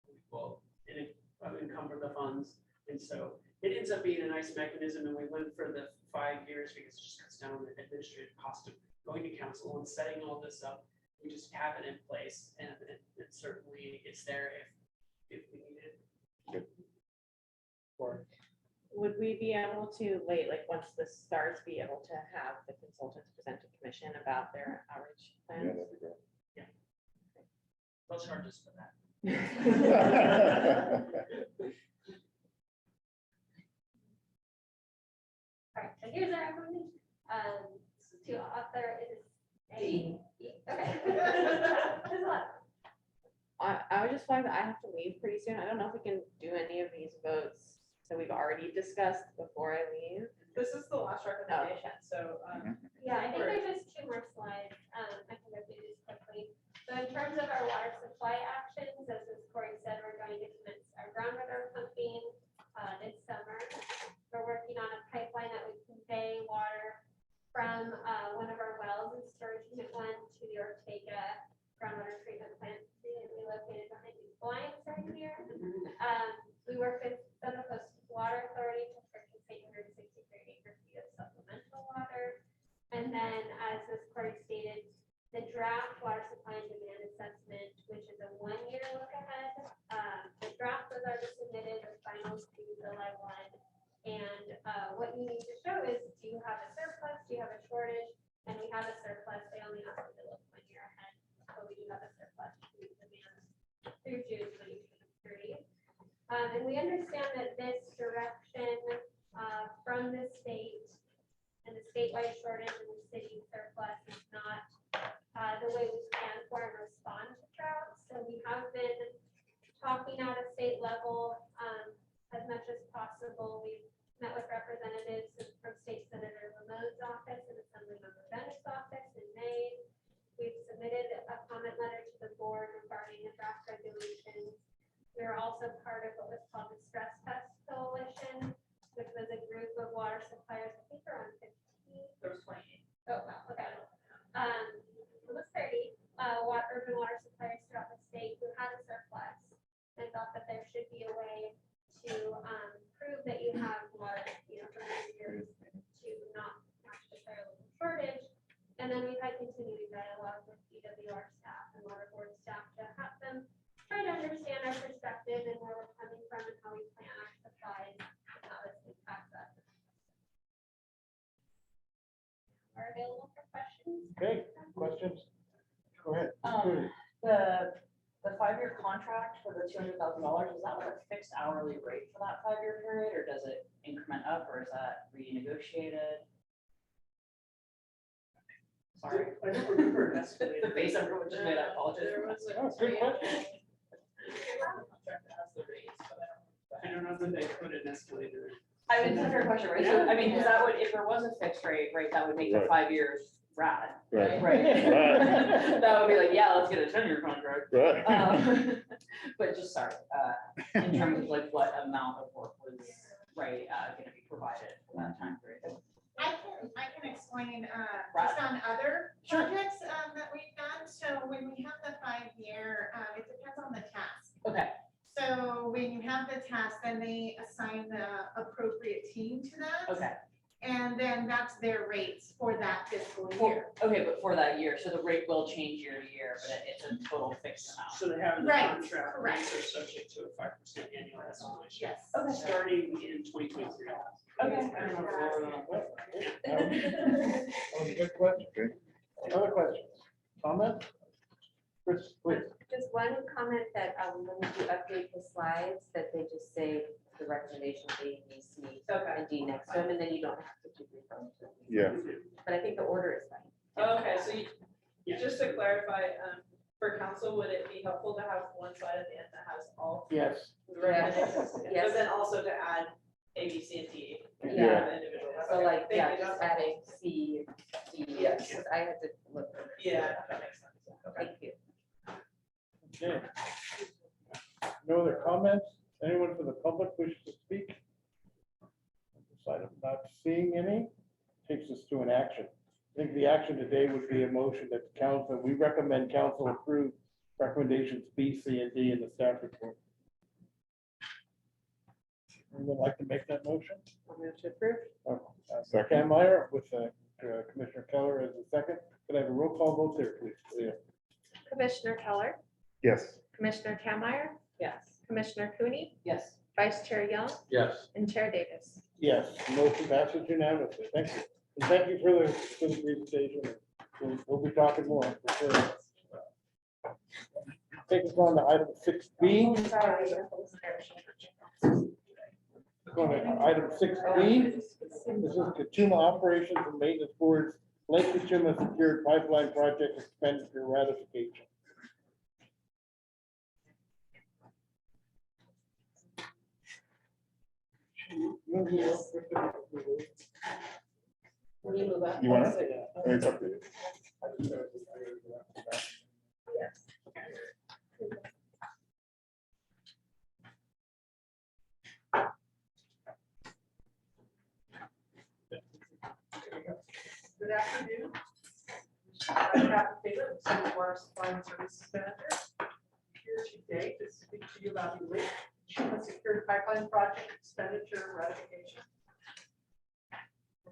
we will encumber the funds. And so it ends up being a nice mechanism, and we went for the 5 years because it just cuts down on the administrative cost of going to council and setting all this up. we just have it in place, and certainly it's there if we need it. Or Would we be able to like, once this starts, be able to have the consultants present to commission about their outreach Yeah, plans? that'd be great. They'll charge us for that. All right, so here's our recommendation. To author is A. Okay. There's a lot. I would just flag that I have to leave pretty soon. I don't know if we can do any of these votes that we've already discussed before I leave. This is the last recommendation, so, Yeah, I think there's just two more slides. I can go through these quickly. So in terms of our water supply actions, as Corey said, we're going to commence our groundwater pumping this summer. We're working on a pipeline that would convey water from one of our wells in storage unit 1 to the Ortega groundwater treatment plant being relocated behind these blinds right here. We work with Central Coast Water Authority to purchase 863 acre feet of supplemental water. And then, as Ms. Corey stated, the draft water supply and demand assessment, which is a 1-year look ahead. The draft was already submitted, the finals to July 1. And what you need to show is, do you have a surplus, do you have a shortage? And we have a surplus, they only have to look 1 year ahead, but we do have a surplus to meet demand through June 2023. And we understand that this direction from the state and the statewide shortage and the city surplus is not the way we plan for and respond to drought. So we have been talking at a state level as much as possible. We've met with representatives from State Senator Lamode's office and Assemblymember Bennett's office in May. We've submitted a comment letter to the board regarding the draft regulations. We are also part of what was called the Stress Test Coalition, which was a group of water suppliers, I think around 15. there was 28. Oh, wow, okay. Almost 30, urban water suppliers throughout the state who had a surplus and thought that there should be a way to prove that you have water, for many years to not necessarily shortage. And then we've had continuing dialogue with DWR staff and water board staff to have them try to understand our perspective and where we're coming from and how we plan our supplies and how this impacts us. Are available for questions? Okay, questions? Go ahead. The 5-year contract for the $200,000, is that like a fixed hourly rate for that 5-year period, or does it increment up, or is that renegotiated? Sorry. I don't remember an The escalator. face everyone just made, I apologize. There was a Oh, good question. contract that has the rates, but I don't know that they put an escalator. I mean, that's a fair question, right? So, I mean, because that would, if there was a fixed rate, right, that would make the Right. 5 years rad, Right. right? Right. That would be like, yeah, let's get a 10-year contract. Right. But just sorry, in terms of like what amount of work was, right, gonna be provided for that time period. I can explain, just on other Sure. projects, that we've done. So when we have the 5-year, it depends on the task. Okay, So when you have the task, then they assign the appropriate team to that. okay, And then that's their rates for that fiscal for, year. okay, but for that year, so the rate will change year to year, but it's a total fixed amount. So they have in the Right, contract, correct. rates are subject to a 5% annual escalation. Yes. Okay. Starting in 2023. Okay. I don't know if we're on That was a good question. Okay. Other questions? Comment? Chris, please. Just one comment that when you update the slides, that they just say the recommendations A, B, C, Okay. and D next to them, and then you don't have to keep referring to them. Yeah. But I think the order is fine. Okay, so Yeah. just to clarify, for council, would it be helpful to have one slide at the end that has all Yes. the recommendations? Yes. But then also to add A, B, C, and D. Yeah. the individual. So Okay, like, thank yeah, you, just that's adding C, D, Yes. because I had to look. for- Yeah, that makes sense. Okay. Thank you. Okay. No other comments? Anyone from the public wish to speak? Aside of not seeing any, takes us to an action. I think the action today would be a motion that council, we recommend council approve recommendations B, C, and D in the staff report. Anyone like to make that motion? I'll move to approve. Second. Cam Meyer with Commissioner Keller as a second. Could I have a roll call vote there, please? Leah? Commissioner Keller, Yes. Commissioner Kammeyer, Yes. Commissioner Cooney, Yes. Vice Chair Young, Yes. and Chair Davis. Yes, motion passes unanimously. Thank you. And thank you for the presentation. We'll be talking more for sure. Take us on to item 6B. Going to item 6B. This is Kachuma Operations and Maintenance Board's Lake Kachuma Secured Pipeline Project Expenditure Ratification. When you move up. You want to? It's up to you. Good afternoon. I'm Kathy Taylor, City Water Supply and Services Manager. Here today to speak to you about the Lake Kachuma Secured Pipeline Project Expenditure Ratification.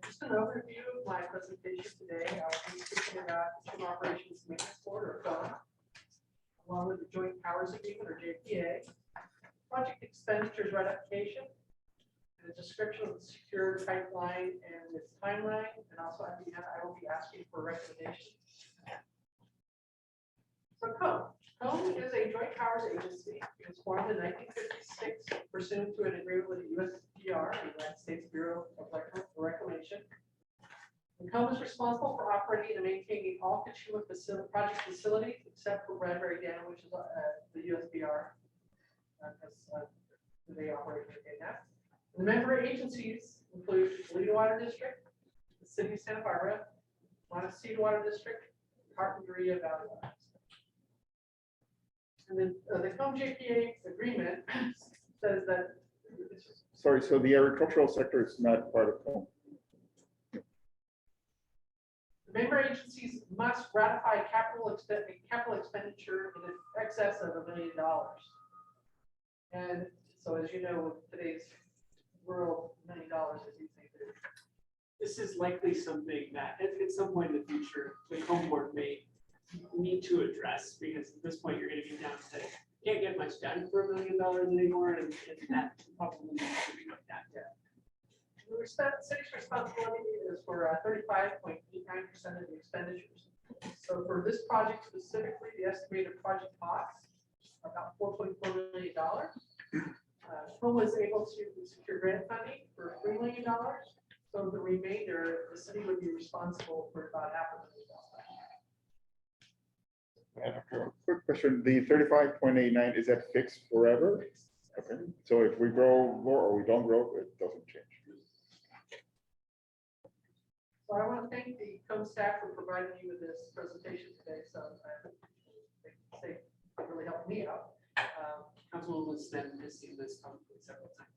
Just an overview of my presentation today. I'll be speaking about Kachuma Operations Maintenance Board, or COM, along with the Joint Powers Agreement, or JPA, project expenditures ratification, and a description of the secured pipeline and its timeline, and also at the end, I will be asking for recommendations. So COM is a joint powers agency. It was formed in 1956 pursuant to an agreement with the USBR, the United States Bureau of Reclamation. And COM is responsible for operating and maintaining all Kachuma project facilities except for Bradbury Dam, which is the USBR. They operate right now. The member agencies include Toledo Water District, the City of Santa Barbara, Montecito Water District, Carpinteria Valley Water District. And then the COM JPA agreement says that. Sorry, so the agricultural sector is not part of COM. The member agencies must ratify capital expenditure in excess of $1 million. And so, as you know, with today's world, $1 million is easy to. This is likely something that at some point in the future, the COM board may need to address, because at this point, you're going to be down to, can't get much done for $1 million anymore, and that probably needs to be looked at. The city's responsibility is for 35.89% of the expenditures. So for this project specifically, the estimated project cost about $4.4 million. COM was able to secure grant funding for $3 million. So the remainder, the city would be responsible for about $500,000. Quick question, the 35.89, is that fixed forever? Okay, so if we grow more or we don't grow, it doesn't change. So I want to thank the COM staff for providing me with this presentation today. So they really helped me out. Councilwoman Smith has seen this probably several times.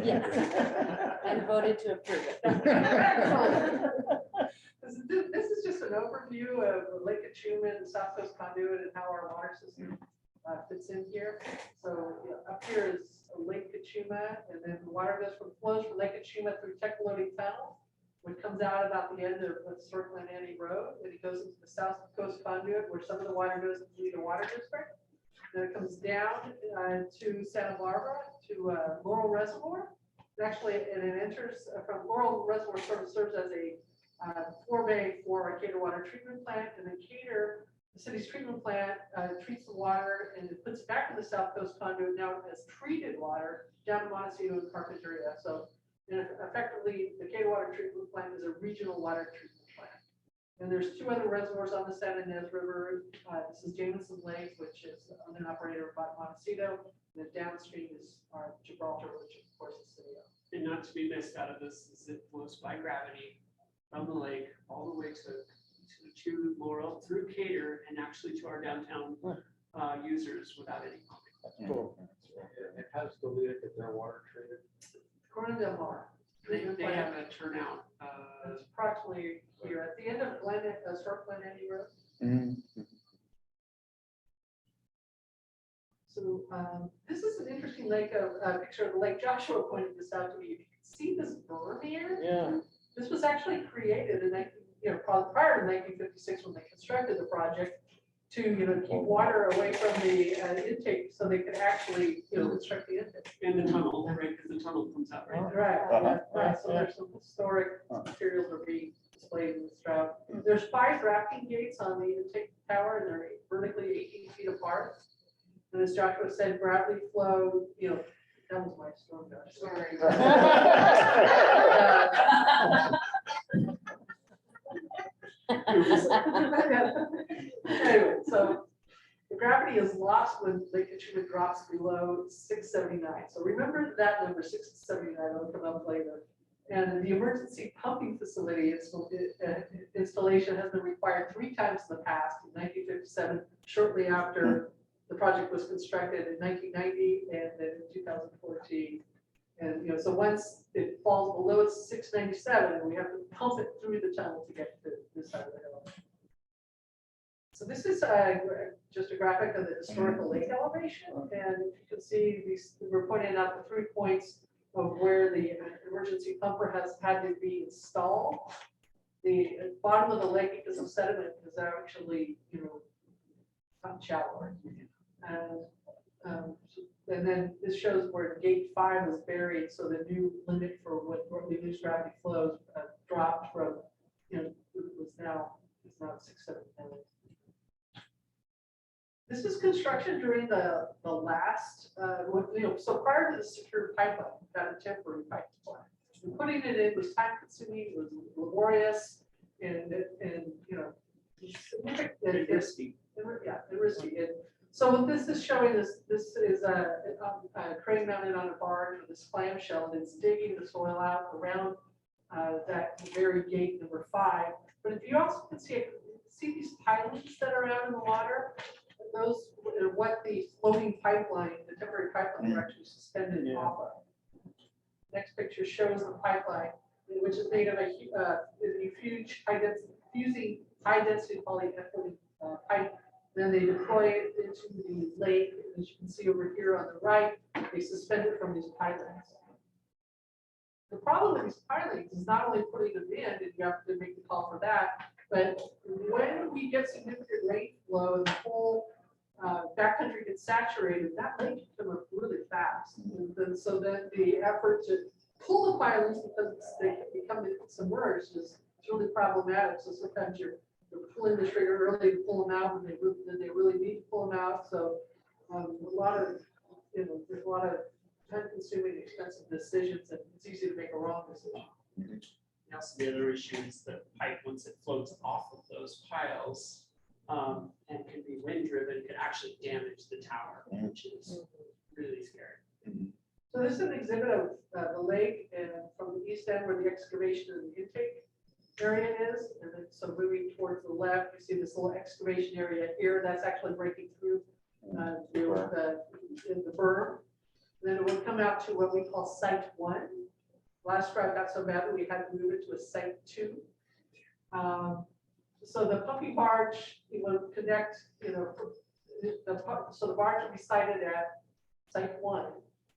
Yes. And voted to approve it. This is just an overview of Lake Kachuma and South Coast Conduit and how our water system fits in here. So up here is Lake Kachuma, and then the water flows from Lake Kachuma through Tecolote Tunnel, which comes out about the end of Circle and Annie Road, and it goes into the South Coast Conduit, where some of the water goes into the water district. Then it comes down to Santa Barbara to Laurel Reservoir. And actually, and it enters from Laurel Reservoir, sort of serves as a forebay for a Cater water treatment plant, and then Cater, the city's treatment plant, treats the water and it puts it back in the South Coast Conduit now as treated water down to Montecito and Carpinteria. So effectively, the Cater water treatment plant is a regional water treatment plant. And there's two other reservoirs on the Santa Ynez River. This is Jameson Lake, which is owned and operated by Montecito. And then downstream is Gibraltar, which of course is city owned. And not to be missed out of this is it flows by gravity from the lake all the way to Laurel through Cater and actually to our downtown users without any pumping. Cool. It has to lead it, their water treated. Corona Del Mar. They have a turnout. It's approximately here at the end of Start Glen Eddy Road. Mhm. So this is an interesting lake, picture of the lake. Joshua pointed this out to me. You can see this berm here. Yeah. This was actually created in prior to 1956 when they constructed the project. to, keep water away from the intake so they can actually, construct the intake. And the tunnel, right, because the tunnel comes out right there. Right, Uh-huh. right, so there's some historic materials are being displayed in this drought. There's 5 rafting gates on the intake tower, and they're vertically 18 feet apart. And as Joshua said, gravity flow, that was my storm, Josh, sorry. Anyway, so the gravity is lost when Lake Kachuma drops below 679. So remember that number, 679, will come up later. And the emergency pumping facility installation has been required 3 times in the past, in 1957, shortly after the project was constructed, in 1990, and then in 2014. And, so once it falls below 697, we have to pump it through the tunnel to get to this side of the hill. So this is just a graphic of the historical lake elevation, and you can see these, we're pointing out the 3 points of where the emergency pumper has had to be installed. The bottom of the lake, because of sediment, is actually, not shallower. And then this shows where gate 5 was buried, so the new limit for what reduced gravity flows dropped from, was now 679. This is construction during the last, so prior to the secure pipeline, we had a temporary pipeline. And putting it in was time consuming, it was laborious, and significant. And risky. Yeah, and risky. And so what this is showing is, this is a crane mounted on a barge with this clamshell, and it's digging the soil out around that very gate number 5. But if you also can see these pilings that are out in the water, those are what the floating pipeline, the temporary pipeline, are actually suspended off of. Next picture shows the pipeline, which is made of a huge fusing high density polyethylene pipe. Then they deploy it into the lake, as you can see over here on the right. They suspend it from these pilings. The problem with these pilings is not only putting them in, and you have to make the call for that, but when we get significant rainflow and the whole backcountry gets saturated, that lake can come up really fast. And then, so then the effort to pull the pilings, because they become submerged, is really problematic. So sometimes you're pulling the trigger early to pull them out, and they really need to pull them out. So a lot of, there's a lot of time-consuming, expensive decisions, and it's easy to make a wrong decision. And also the other issue is the pipe, once it floats off of those piles, and can be wind driven, could actually damage the tower, which is really scary. So this is an exhibit of the lake, and from the east end where the excavation and the intake area is. And then so moving towards the left, you see this little excavation area here that's actually breaking through the berm. Then it will come out to what we call site 1. Last drought got so bad that we had to move it to a site 2. So the pumping barge, will connect, so the barge will be sited at site 1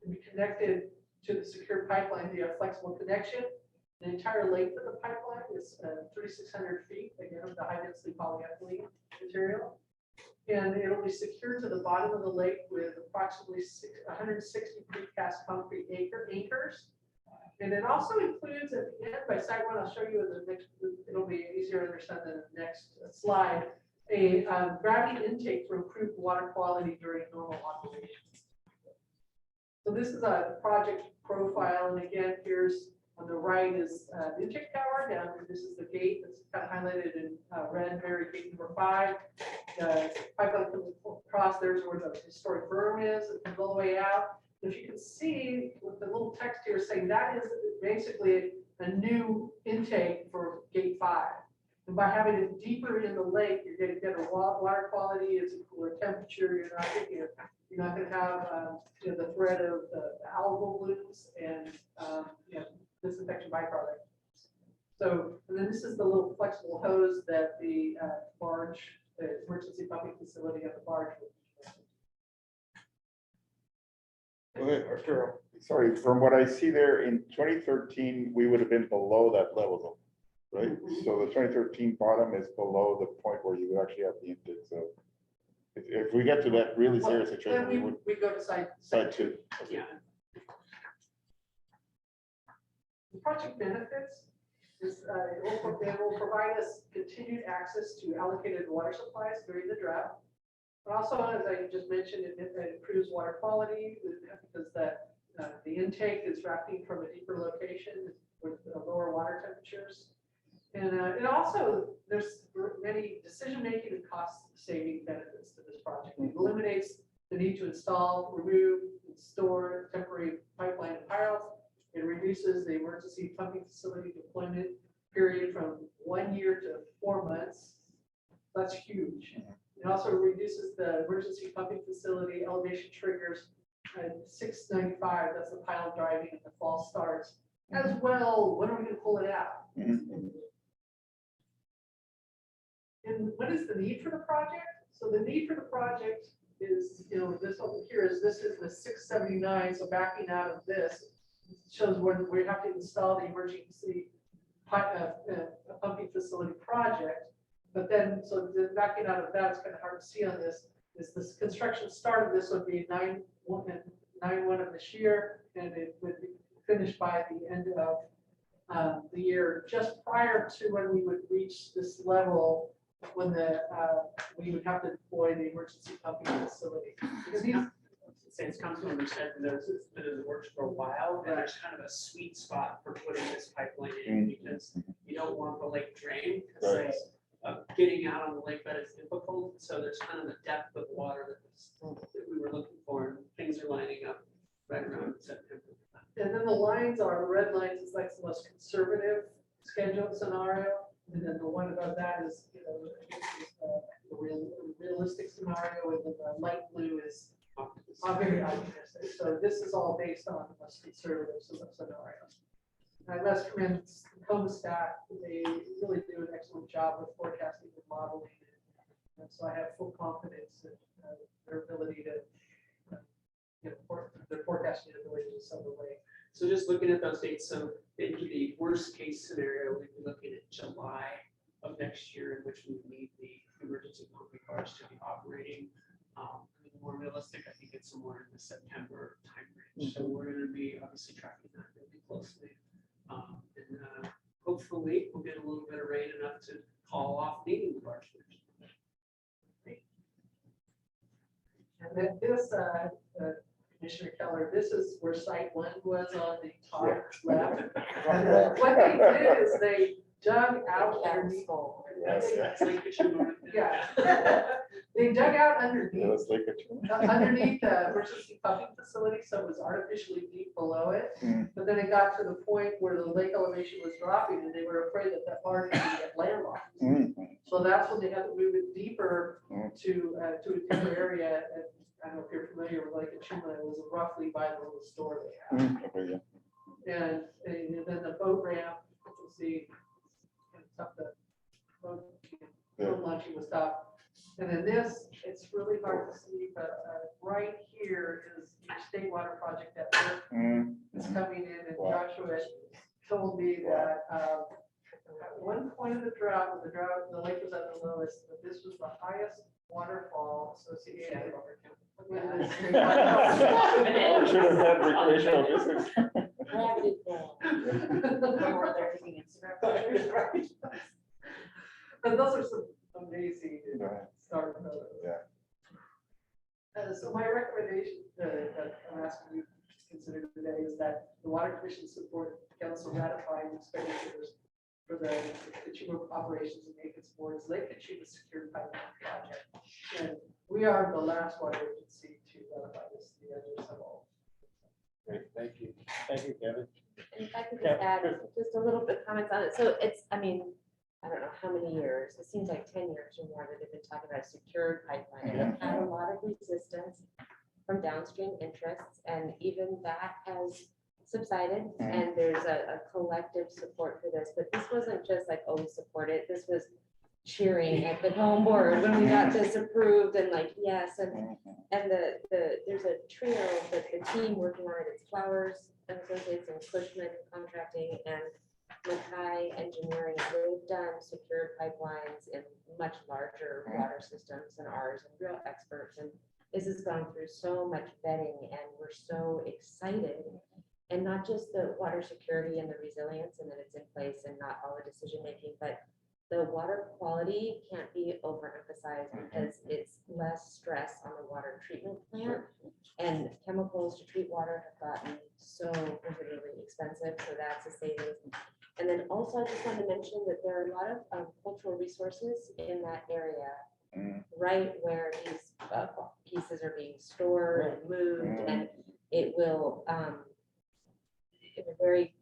and be connected to the secure pipeline via flexible connection. The entire length of the pipeline is 3,600 feet, again, of the high density polyethylene material. And it'll be secured to the bottom of the lake with approximately 160 precast concrete anchors. And it also includes at the end, by site 1, I'll show you in the next, it'll be easier to understand in the next slide, a gravity intake for improved water quality during normal operations. So this is a project profile, and again, here's on the right is the intake tower. Down here, this is the gate that's kind of highlighted in red, very gate number 5. The pipeline comes across, there's where the historic berm is, it comes all the way out. If you can see with the little text here saying that is basically a new intake for gate 5. And by having it deeper in the lake, you're going to get a water quality, it's a cooler temperature, you're not going to have the threat of algal blooms and disinfection byproduct. So, and then this is the little flexible hose that the barge, the emergency pumping facility at the barge will Go ahead, Arturo. Sorry, from what I see there, in 2013, we would have been below that level though, right? So the 2013 bottom is below the point where you actually have the intake, so If we get to that really serious Then situation, we would we go to site. side two. Yeah. The project benefits is, they will provide us continued access to allocated water supplies during the drought. But also, as I just mentioned, it improves water quality because the intake is drafting from a deeper location with lower water temperatures. And it also, there's many decision-making and cost-saving benefits to this project. It eliminates the need to install, remove, and store temporary pipeline piles. It reduces the emergency pumping facility deployment period from 1 year to 4 months. That's huge. It also reduces the emergency pumping facility elevation triggers at 695. That's the pile driving and the fall starts. As well, when are we gonna pull it out? Mhm. And what is the need for the project? So the need for the project is, this over here this is the 679, so backing out of this shows when we have to install the emergency pumping facility project. But then, so the backing out of that, it's kind of hard to see on this, is this construction start of this would be 9/1 of this year, and it would be finished by the end of the year, just prior to when we would reach this level when we would have to deploy the emergency pumping facility. Because these, Since Councilmember said there's, it's been in the works for a while, and there's kind of a sweet spot for putting this pipeline in, because you don't want the lake drain, Right. because getting out on the lake bed is difficult, so there's kind of a depth of water that we were looking for, and things are lining up right around September. and then the lines are, the red lines is like the most conservative scheduled scenario. And then the one above that is, the realistic scenario, and then the light blue is very optimistic. So this is all based on the most conservative scenario. I must commend Tacoma staff. They really do an excellent job with forecasting and modeling. And so I have full confidence in their ability to, their forecasting ability to some way. So just looking at those dates, so in the worst case scenario, we'd be looking at July of next year, in which we need the emergency pumping cars to be operating. More realistic, I think it's somewhere in the September time range. So we're gonna be obviously tracking that really closely. And hopefully we'll get a little bit of rain enough to call off needing the barge. And then this, Commissioner Keller, this is where site one was on the top left. And what they did is they dug out underneath. Yes, That's like what you want. Yeah. They dug out Yeah, underneath, let's take it. underneath the emergency pumping facility, so it was artificially deep below it. Mm. But then it got to the point where the lake elevation was dropping, and they were afraid that that barge would get landlocked. Mhm. So that's when they had to move it deeper Mm. to a deeper area. And I don't know if you're familiar with Lake Achuma, it was roughly by the little store they have. Mhm. Okay, yeah. And then the boat ramp, you see, it's up the boat launching was tough. And then this, it's really hard to see, but right here is your state water project that work Mhm. is coming in, and Wow. Joshua told me that at one point of the drought, the lake was at the lowest, but this was the highest waterfall associated with this. Should have had recreational visitors. Gravity well. Or they're taking Instagram pictures. But those are some amazing Right. start photos. Yeah. So my recommendation that I'm asking you to consider today is that the Water Commission support council ratifying expenditures for the Achuma operations and maintenance boards, Lake Achuma Secure Pipeline Project. And we are the last water agency to ratify this. The others have all. Great, thank you. Thank you, Kevin. And if I could Yeah, just add Kristen. just a little bit comments on it. So it's, I mean, I don't know how many years, it seems like 10 years or more that they've been talking about a secured pipeline. And they've had a lot of resistance from downstream interests, and even that has subsided. And there's a collective support for this, but this wasn't just like, oh, we support it. This was cheering at the home board when we got this approved and like, yes, and there's a trio that the team working on it, it's Flowers and Associates and Cushman Contracting and Mackay Engineering, they've done secured pipelines in much larger water systems than ours and real experts. And this has gone through so much vetting and we're so excited. And not just the water security and the resilience and that it's in place and not all the decision making, but the water quality can't be overemphasized because it's less stress on the water treatment plant. And chemicals to treat water have gotten so prohibitively expensive, so that's a savings. And then also, I just wanted to mention that there are a lot of cultural resources in that area, right where these pieces are being stored and moved, and it will, in a very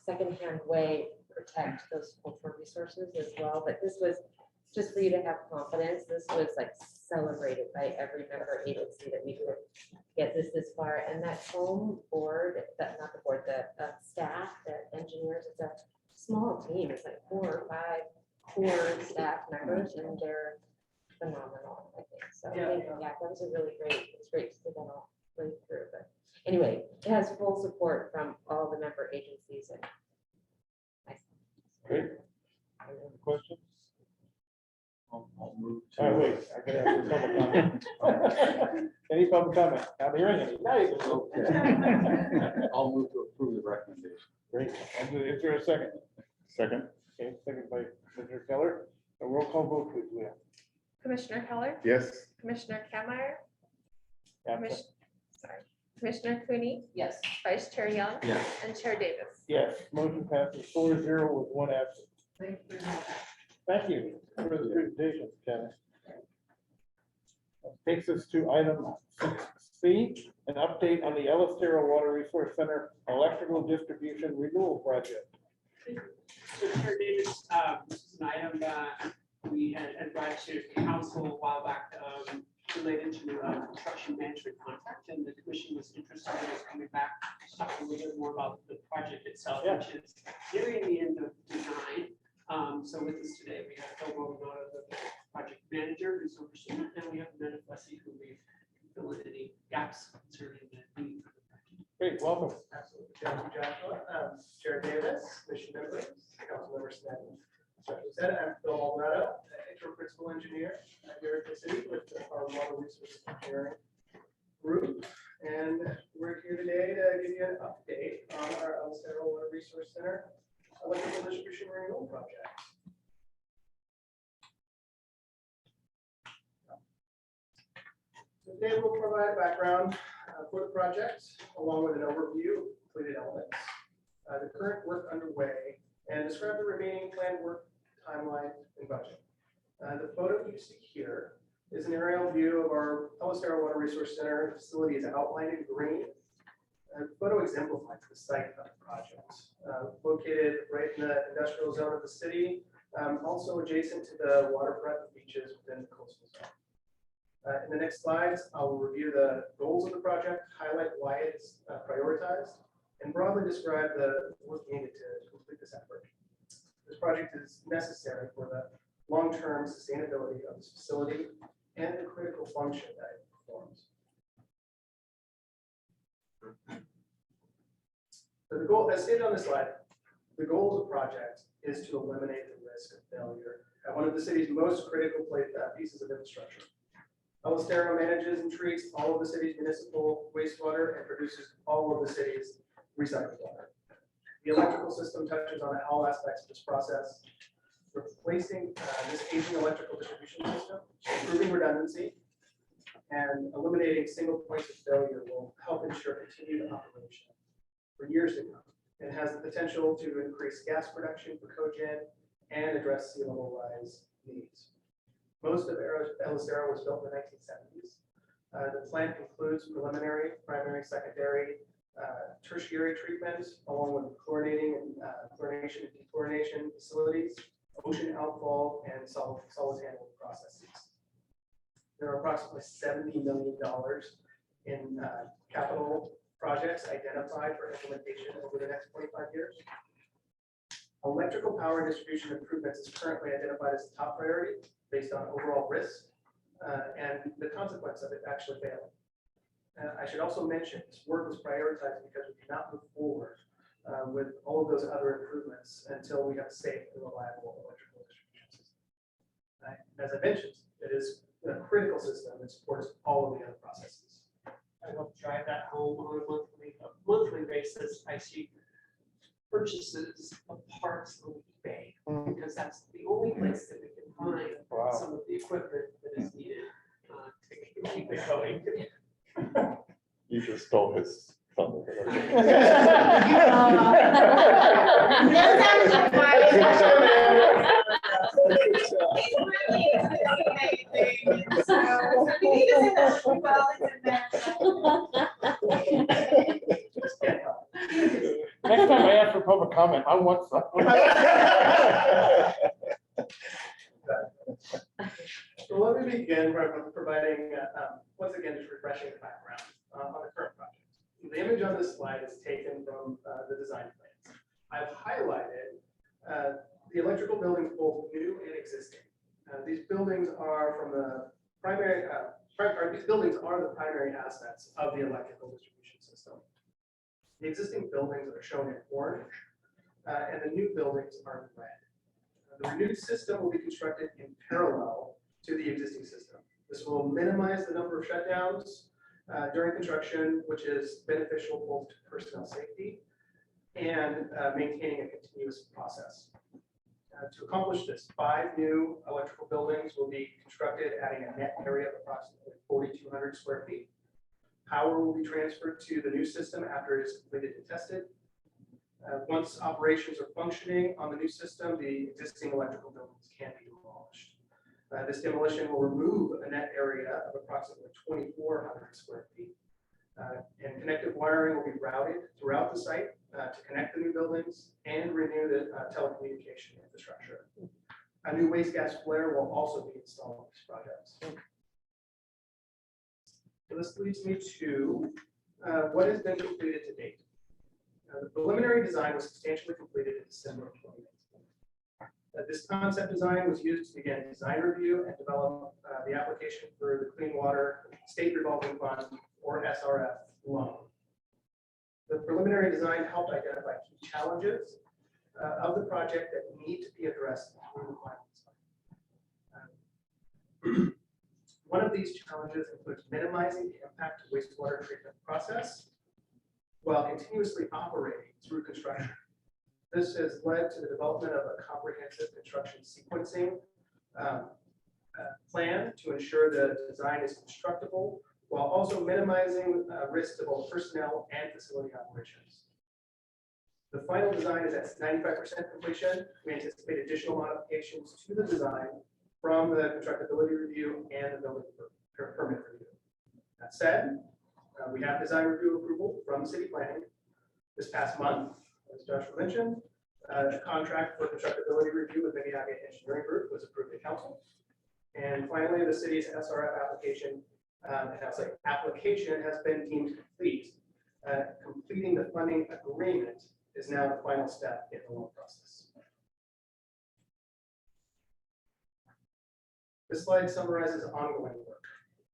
secondhand way, protect those cultural resources as well. But this was just for you to have confidence. This was like celebrated by every member agency that we could get this far. And that home board, that not the board, the staff, the engineers, it's a small team. It's like 4 or 5 core staff members, and they're phenomenal, I think. So Yeah. yeah, that was a really great. It's great to see them all play through. But anyway, it has full support from all the member agencies and. Great. Any other questions? I'll move All right, to. wait, I gotta have some public comment. Any public comment? Not hearing any. Now you can vote. Okay. I'll move to approve the recommendation. Great. And is there a second? Second, Okay, second by Commissioner Keller. A roll call vote, please, Leah. Commissioner Keller, yes. Commissioner Kameyer, Absent. Commissioner Cooney, Yes. Vice Chair Young, Yes. and Chair Davis. Yes, motion passes 4-0 with 1 absent. Thank you very much. Thank you for the presentation, Kevin. Takes us to item 6C, an update on the Elistero Water Resource Center electrical distribution renewal project. So Chair Davis, this is an item that we had brought to council a while back, related to construction management contract, and the commission was interested in us coming back to talk a little bit more about the project itself, Yeah. which is nearing the end of design. So with us today, we have Phil Boganato, the project manager, who's overseeing it, and we have Amanda Plessy, who we can fill in any gaps concerning the need for the project. Great, welcome. Absolutely. Thank you, Joshua. Chair Davis, Commission members, Councilmember Smith. So as I said, I'm Phil Alvarado, interim principal engineer here at the city with our water resources engineering group. And we're here today to give you an update on our Elistero Water Resource Center electrical distribution renewal project. So today we'll provide a background for the project, along with an overview of completed elements, the current work underway, and describe the remaining planned work timeline and budget. The photo you see here is an aerial view of our Elistero Water Resource Center facility is outlined in green. The photo exemplifies the site of the project, located right in the industrial zone of the city, also adjacent to the waterfront beaches within the coastal zone. In the next slides, I'll review the goals of the project, highlight why it's prioritized, and broadly describe the work needed to complete this effort. This project is necessary for the long-term sustainability of this facility and the critical function that it performs. So the goal, as stated on the slide, the goal of the project is to eliminate the risk of failure at one of the city's most critical pieces of infrastructure. Elistero manages and treats all of the city's municipal wastewater and produces all of the city's recycled water. The electrical system touches on all aspects of this process. Replacing this aging electrical distribution system, improving redundancy, and eliminating single points of failure will help ensure continued operation for years to come. It has the potential to increase gas production for cogen and address sea level rise needs. Most of Elistero was built in the 1970s. The plant includes preliminary, primary, secondary, tertiary treatments, along with chlorinating and chlorination and dechlorination facilities, ocean outfall, and solids handling processes. There are approximately $70 million in capital projects identified for implementation over the next 25 years. Electrical power distribution improvements is currently identified as the top priority based on overall risk and the consequence of it actually failing. I should also mention this work was prioritized because we cannot move forward with all of those other improvements until we have a safe and reliable electrical distribution system. As I mentioned, it is a critical system that supports all of the other processes. I will drive that home on a monthly basis. I see purchases of parts on eBay, because that's the only place that we can find Wow. some of the equipment that is needed to keep it going. You just stole his thunder. That's actually why. Good job, Really is amazing. So we need to say that well it's in there. Next time I ask for public comment, I want something. So let me begin by providing, once again, just refreshing the background on the current project. The image on this slide is taken from the design plans. I've highlighted the electrical buildings, both new and existing. These buildings are from the primary, these buildings are the primary assets of the electrical distribution system. The existing buildings are shown in orange, and the new buildings are in red. The renewed system will be constructed in parallel to the existing system. This will minimize the number of shutdowns during construction, which is beneficial both to personnel safety and maintaining a continuous process. To accomplish this, 5 new electrical buildings will be constructed, adding a net area of approximately 4,200 square feet. Power will be transferred to the new system after it is completed and tested. Once operations are functioning on the new system, the existing electrical buildings can be demolished. This demolition will remove a net area of approximately 2,400 square feet. And connective wiring will be routed throughout the site to connect the new buildings and renew the telecommunication infrastructure. A new waste gas flare will also be installed in this project. So this leads me to what has been completed to date. The preliminary design was substantially completed in December of 2019. This concept design was used to begin design review and develop the application for the Clean Water State Revolving Fund, or SRF, loan. The preliminary design helped identify key challenges of the project that need to be addressed through the final design. One of these challenges includes minimizing the impact to wastewater treatment process while continuously operating through construction. This has led to the development of a comprehensive construction sequencing plan to ensure the design is constructible while also minimizing risk to both personnel and facility operations. The final design is at 95% completion. We anticipate additional modifications to the design from the constructability review and the building permit review. That said, we have design review approval from city planning this past month, as Joshua mentioned. The contract for constructability review with Minnehaha Engineering Group was approved at council. And finally, the city's SRF application, has been deemed complete. Completing the funding agreement is now the final step in the loan process. This slide summarizes ongoing work.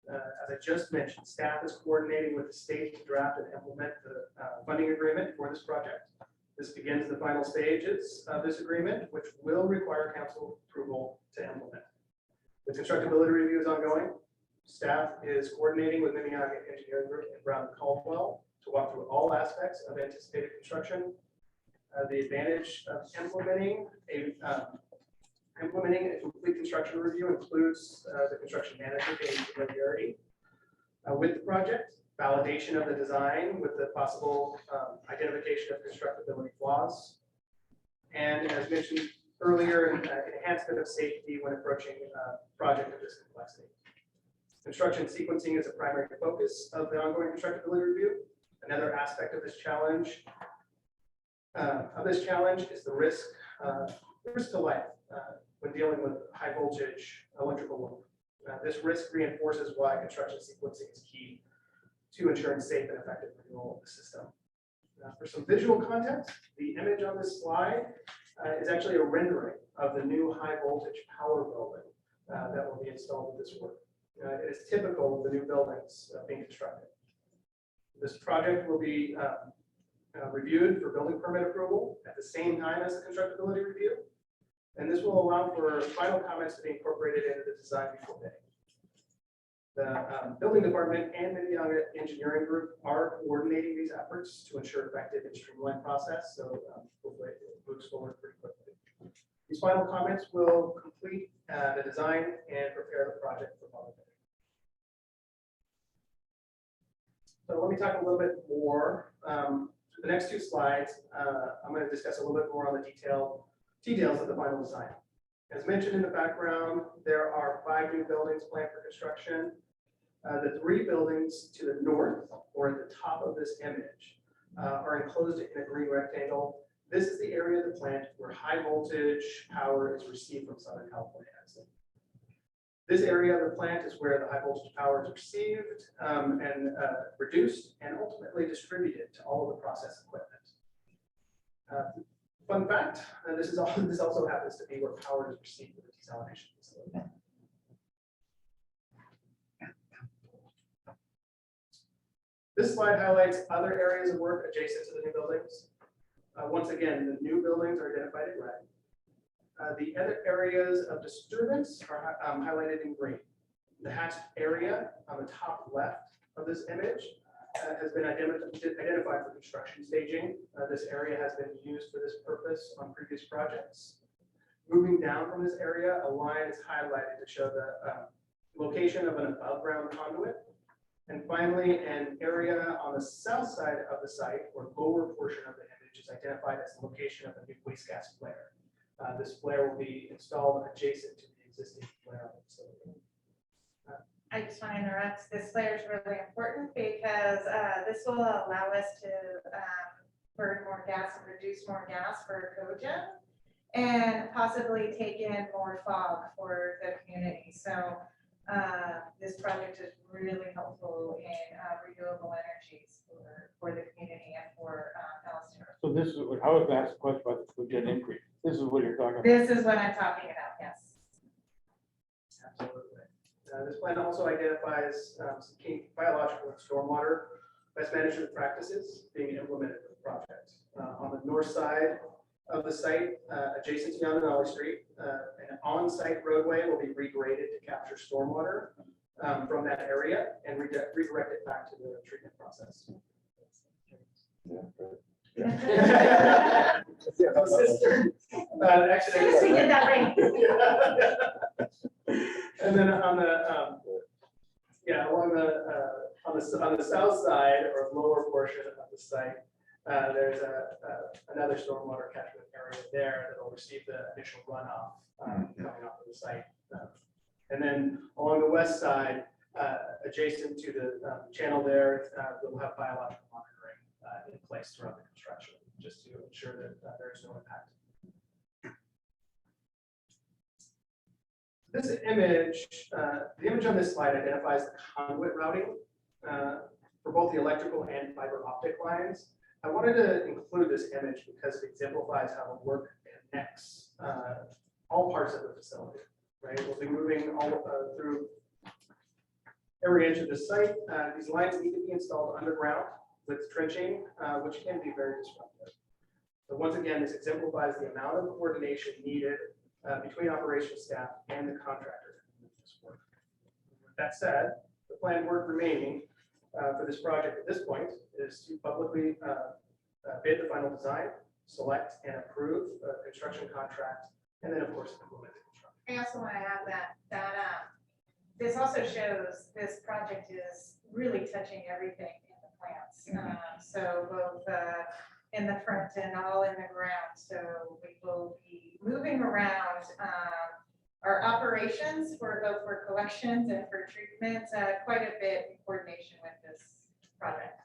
As I just mentioned, staff is coordinating with the state to draft and implement the funding agreement for this project. This begins the final stages of this agreement, which will require council approval to implement. The constructability review is ongoing. Staff is coordinating with Minnehaha Engineering Group and Brown Caldwell to walk through all aspects of anticipated construction. The advantage of implementing a complete construction review includes the construction manager getting familiarity with the project, validation of the design with the possible identification of constructability flaws, and as mentioned earlier, enhancement of safety when approaching a project of this complexity. Construction sequencing is a primary focus of the ongoing constructability review. Another aspect of this challenge is the risk to life when dealing with high voltage electrical load. This risk reinforces why construction sequencing is key to ensuring safe and effective renewal of the system. For some visual context, the image on this slide is actually a rendering of the new high voltage power building that will be installed with this work. It is typical of the new buildings being constructed. This project will be reviewed for building permit approval at the same time as the constructability review. And this will allow for final comments to be incorporated into the design before bidding. The building department and Minnetonka Engineering Group are coordinating these efforts to ensure effective and streamlined process, so hopefully it moves forward pretty quickly. These final comments will complete the design and prepare the project for public bidding. So let me talk a little bit more. The next two slides, I'm going to discuss a little bit more on the details of the final design. As mentioned in the background, there are 5 new buildings planned for construction. The 3 buildings to the north, or at the top of this image, are enclosed in a green rectangle. This is the area of the plant where high voltage power is received from Southern California Edison. This area of the plant is where the high voltage power is received and reduced and ultimately distributed to all of the process equipment. Fun fact, this also happens to be where power is received for the desalination facility. This slide highlights other areas of work adjacent to the new buildings. Once again, the new buildings are identified in red. The other areas of disturbance are highlighted in green. The hatched area on the top left of this image has been identified for construction staging. This area has been used for this purpose on previous projects. Moving down from this area, a line is highlighted to show the location of an above ground conduit. And finally, an area on the south side of the site, or lower portion of the image, is identified as the location of a new waste gas flare. This flare will be installed adjacent to the existing flare facility. I just want to interrupt. This flare is really important because this will allow us to burn more gas and reduce more gas for cogen and possibly take in more fog for the community. So this project is really helpful in renewable energies for the community and for Palestine. So this is, I was asked a question about the cogen increase. This is what you're talking about. This is what I'm talking about, yes. Absolutely. This plan also identifies some key biological and stormwater best management practices being implemented for the project. On the north side of the site, adjacent to Yananali Street, an on-site roadway will be regraded to capture stormwater from that area and redirect it back to the treatment process. Actually, we did that right. And then on the on the south side or lower portion of the site, there's another stormwater catchment area there that will receive the initial runoff coming off of the site. And then along the west side, adjacent to the channel there, we'll have biological monitoring in place throughout the construction, just to ensure that there is no impact. This image, the image on this slide identifies the conduit routing for both the electrical and fiber optic lines. I wanted to include this image because it exemplifies how the work connects all parts of the facility, right? We'll be moving all through every inch of the site. These lines need to be installed underground with trenching, which can be very disruptive. So once again, this exemplifies the amount of coordination needed between operations staff and the contractor to move this work. With that said, the planned work remaining for this project at this point is to publicly bid the final design, select and approve a construction contract, and then of course implement the construction. I also want to add that this also shows this project is really touching everything in the plants. So both in the front and all in the ground. So we will be moving around our operations for both for collections and for treatment quite a bit in coordination with this project.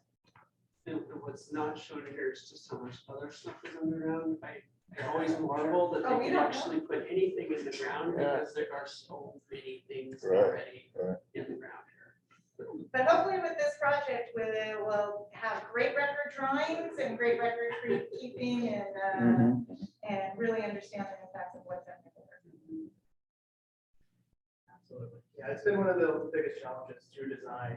And what's not shown here is just how much other stuff is underground. I always marvel that Oh, they we can don't actually put anything in the ground Yeah. because there are so many things Right, already right. in the ground here. But hopefully with this project, we'll have great record drawings and great record keeping and really understand the impacts of what's under there. Absolutely. Yeah, it's been one of the biggest challenges through design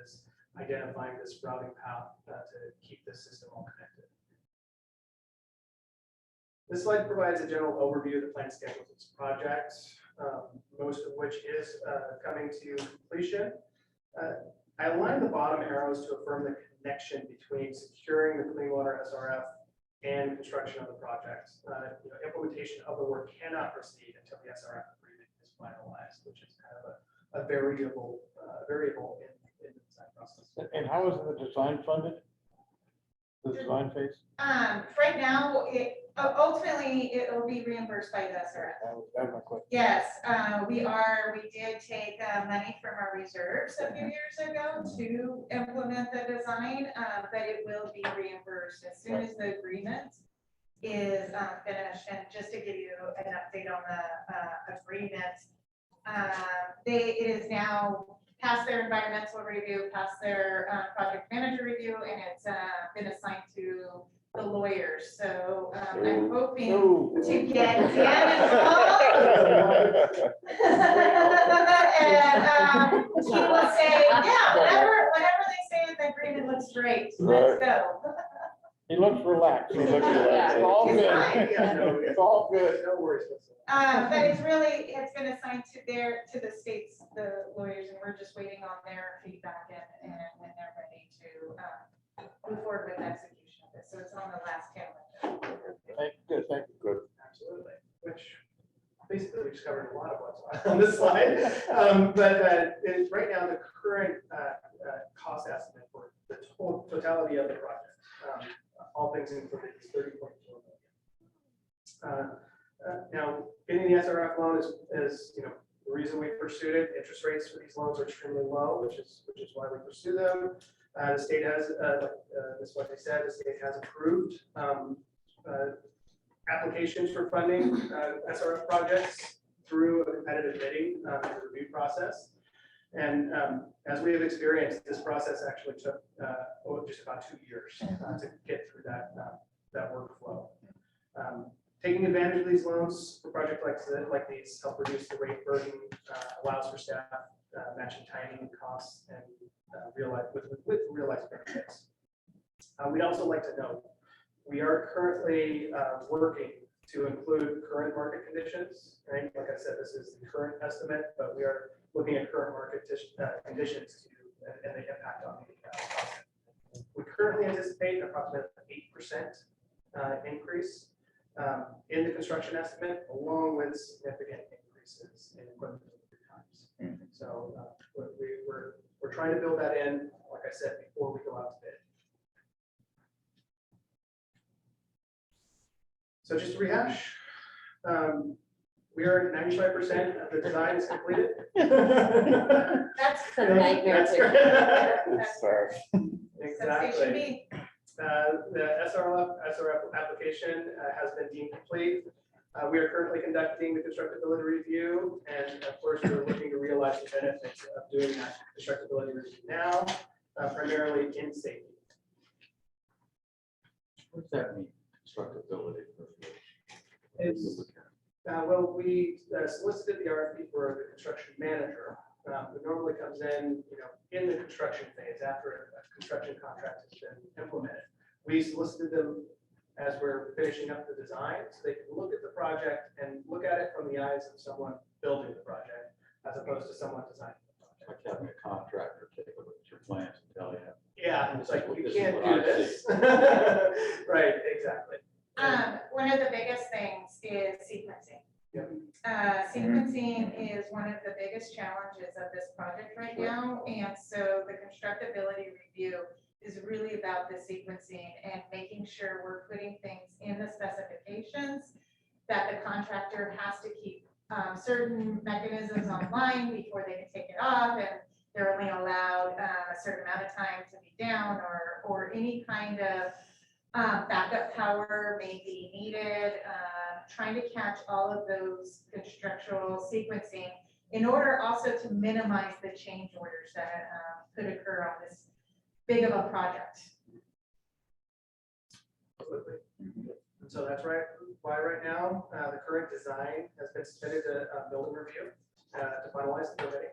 is identifying this routing path to keep this system all connected. This slide provides a general overview of the planned schedule of this project, most of which is coming to completion. I aligned the bottom arrows to affirm the connection between securing the clean water SRF and construction of the project. Implementation of the work cannot proceed until the SRF agreement is finalized, which is kind of a variable in the design process. And how is the design funded? The design phase? Right now, ultimately, it will be reimbursed by the SRF. That was my question. Yes, we did take money from our reserves a few years ago to implement the design, but it will be reimbursed as soon as the agreement is finished. And just to give you an update on the agreement, it is now past their environmental review, past their project manager review, and it's been assigned to the lawyers. So I'm hoping to get Dan involved. And he will say, yeah, whatever they say in the agreement looks great, let's go. He looks relaxed. He looks relaxed. It's all It's good. fine. It's all good. No worries. But it's been assigned to the states, the lawyers, and we're just waiting on their feedback and when they're ready to move forward with execution of this. So it's on the last calendar. Good, thank you. Good. Absolutely, which basically we just covered a lot of what's on this slide. Right now, the current cost estimate for the totality of the project, all things included, is $30.4 million. Now, getting the SRF loan is the reason we pursued it. Interest rates for these loans are extremely low, which is why we pursue them. The state has, this is what they said, the state has approved applications for funding SRF projects through a competitive bidding review process. And as we have experienced, this process actually took just about 2 years to get through that workflow. Taking advantage of these loans for projects like these help reduce the rate burden, allows for staff matching timing and costs and with realized benefits. We'd also like to note, we are currently working to include current market conditions, right? Like I said, this is the current estimate, but we are looking at current market conditions and the impact on the cost. We currently anticipate approximately 8% increase in the construction estimate, along with significant increases in equipment delivery times. So we're trying to build that in, like I said, before we go out to bid. So just to rehash, we are at 95% of the design is completed. That's a nightmare. That's where Exactly. it should be. The SRF application has been deemed complete. We are currently conducting the constructability review, and of course, we're looking to realize the benefits of doing that constructability review now, primarily in safety. What does that mean, constructability? Well, we solicited the RFP for the construction manager, who normally comes in the construction phase after a construction contract has been implemented. We solicited them as we're finishing up the design, so they can look at the project and look at it from the eyes of someone building the project, as opposed to someone designing the project. Like having a contractor take a look at your plans and tell you. Yeah, it's like, you This is can't what do I this. Right, exactly. One of the biggest things is sequencing. Yep. Sequencing is one of the biggest challenges of this project right now, and so the constructability review is really about the sequencing and making sure we're putting things in the specifications that the contractor has to keep certain mechanisms online before they can take it off, and they're only allowed a certain amount of time to be down, or any kind of backup power may be needed, trying to catch all of those constructual sequencing in order also to minimize the change orders that could occur on this big of a project. Absolutely. And so that's why right now, the current design has been submitted to building review to finalize the permitting.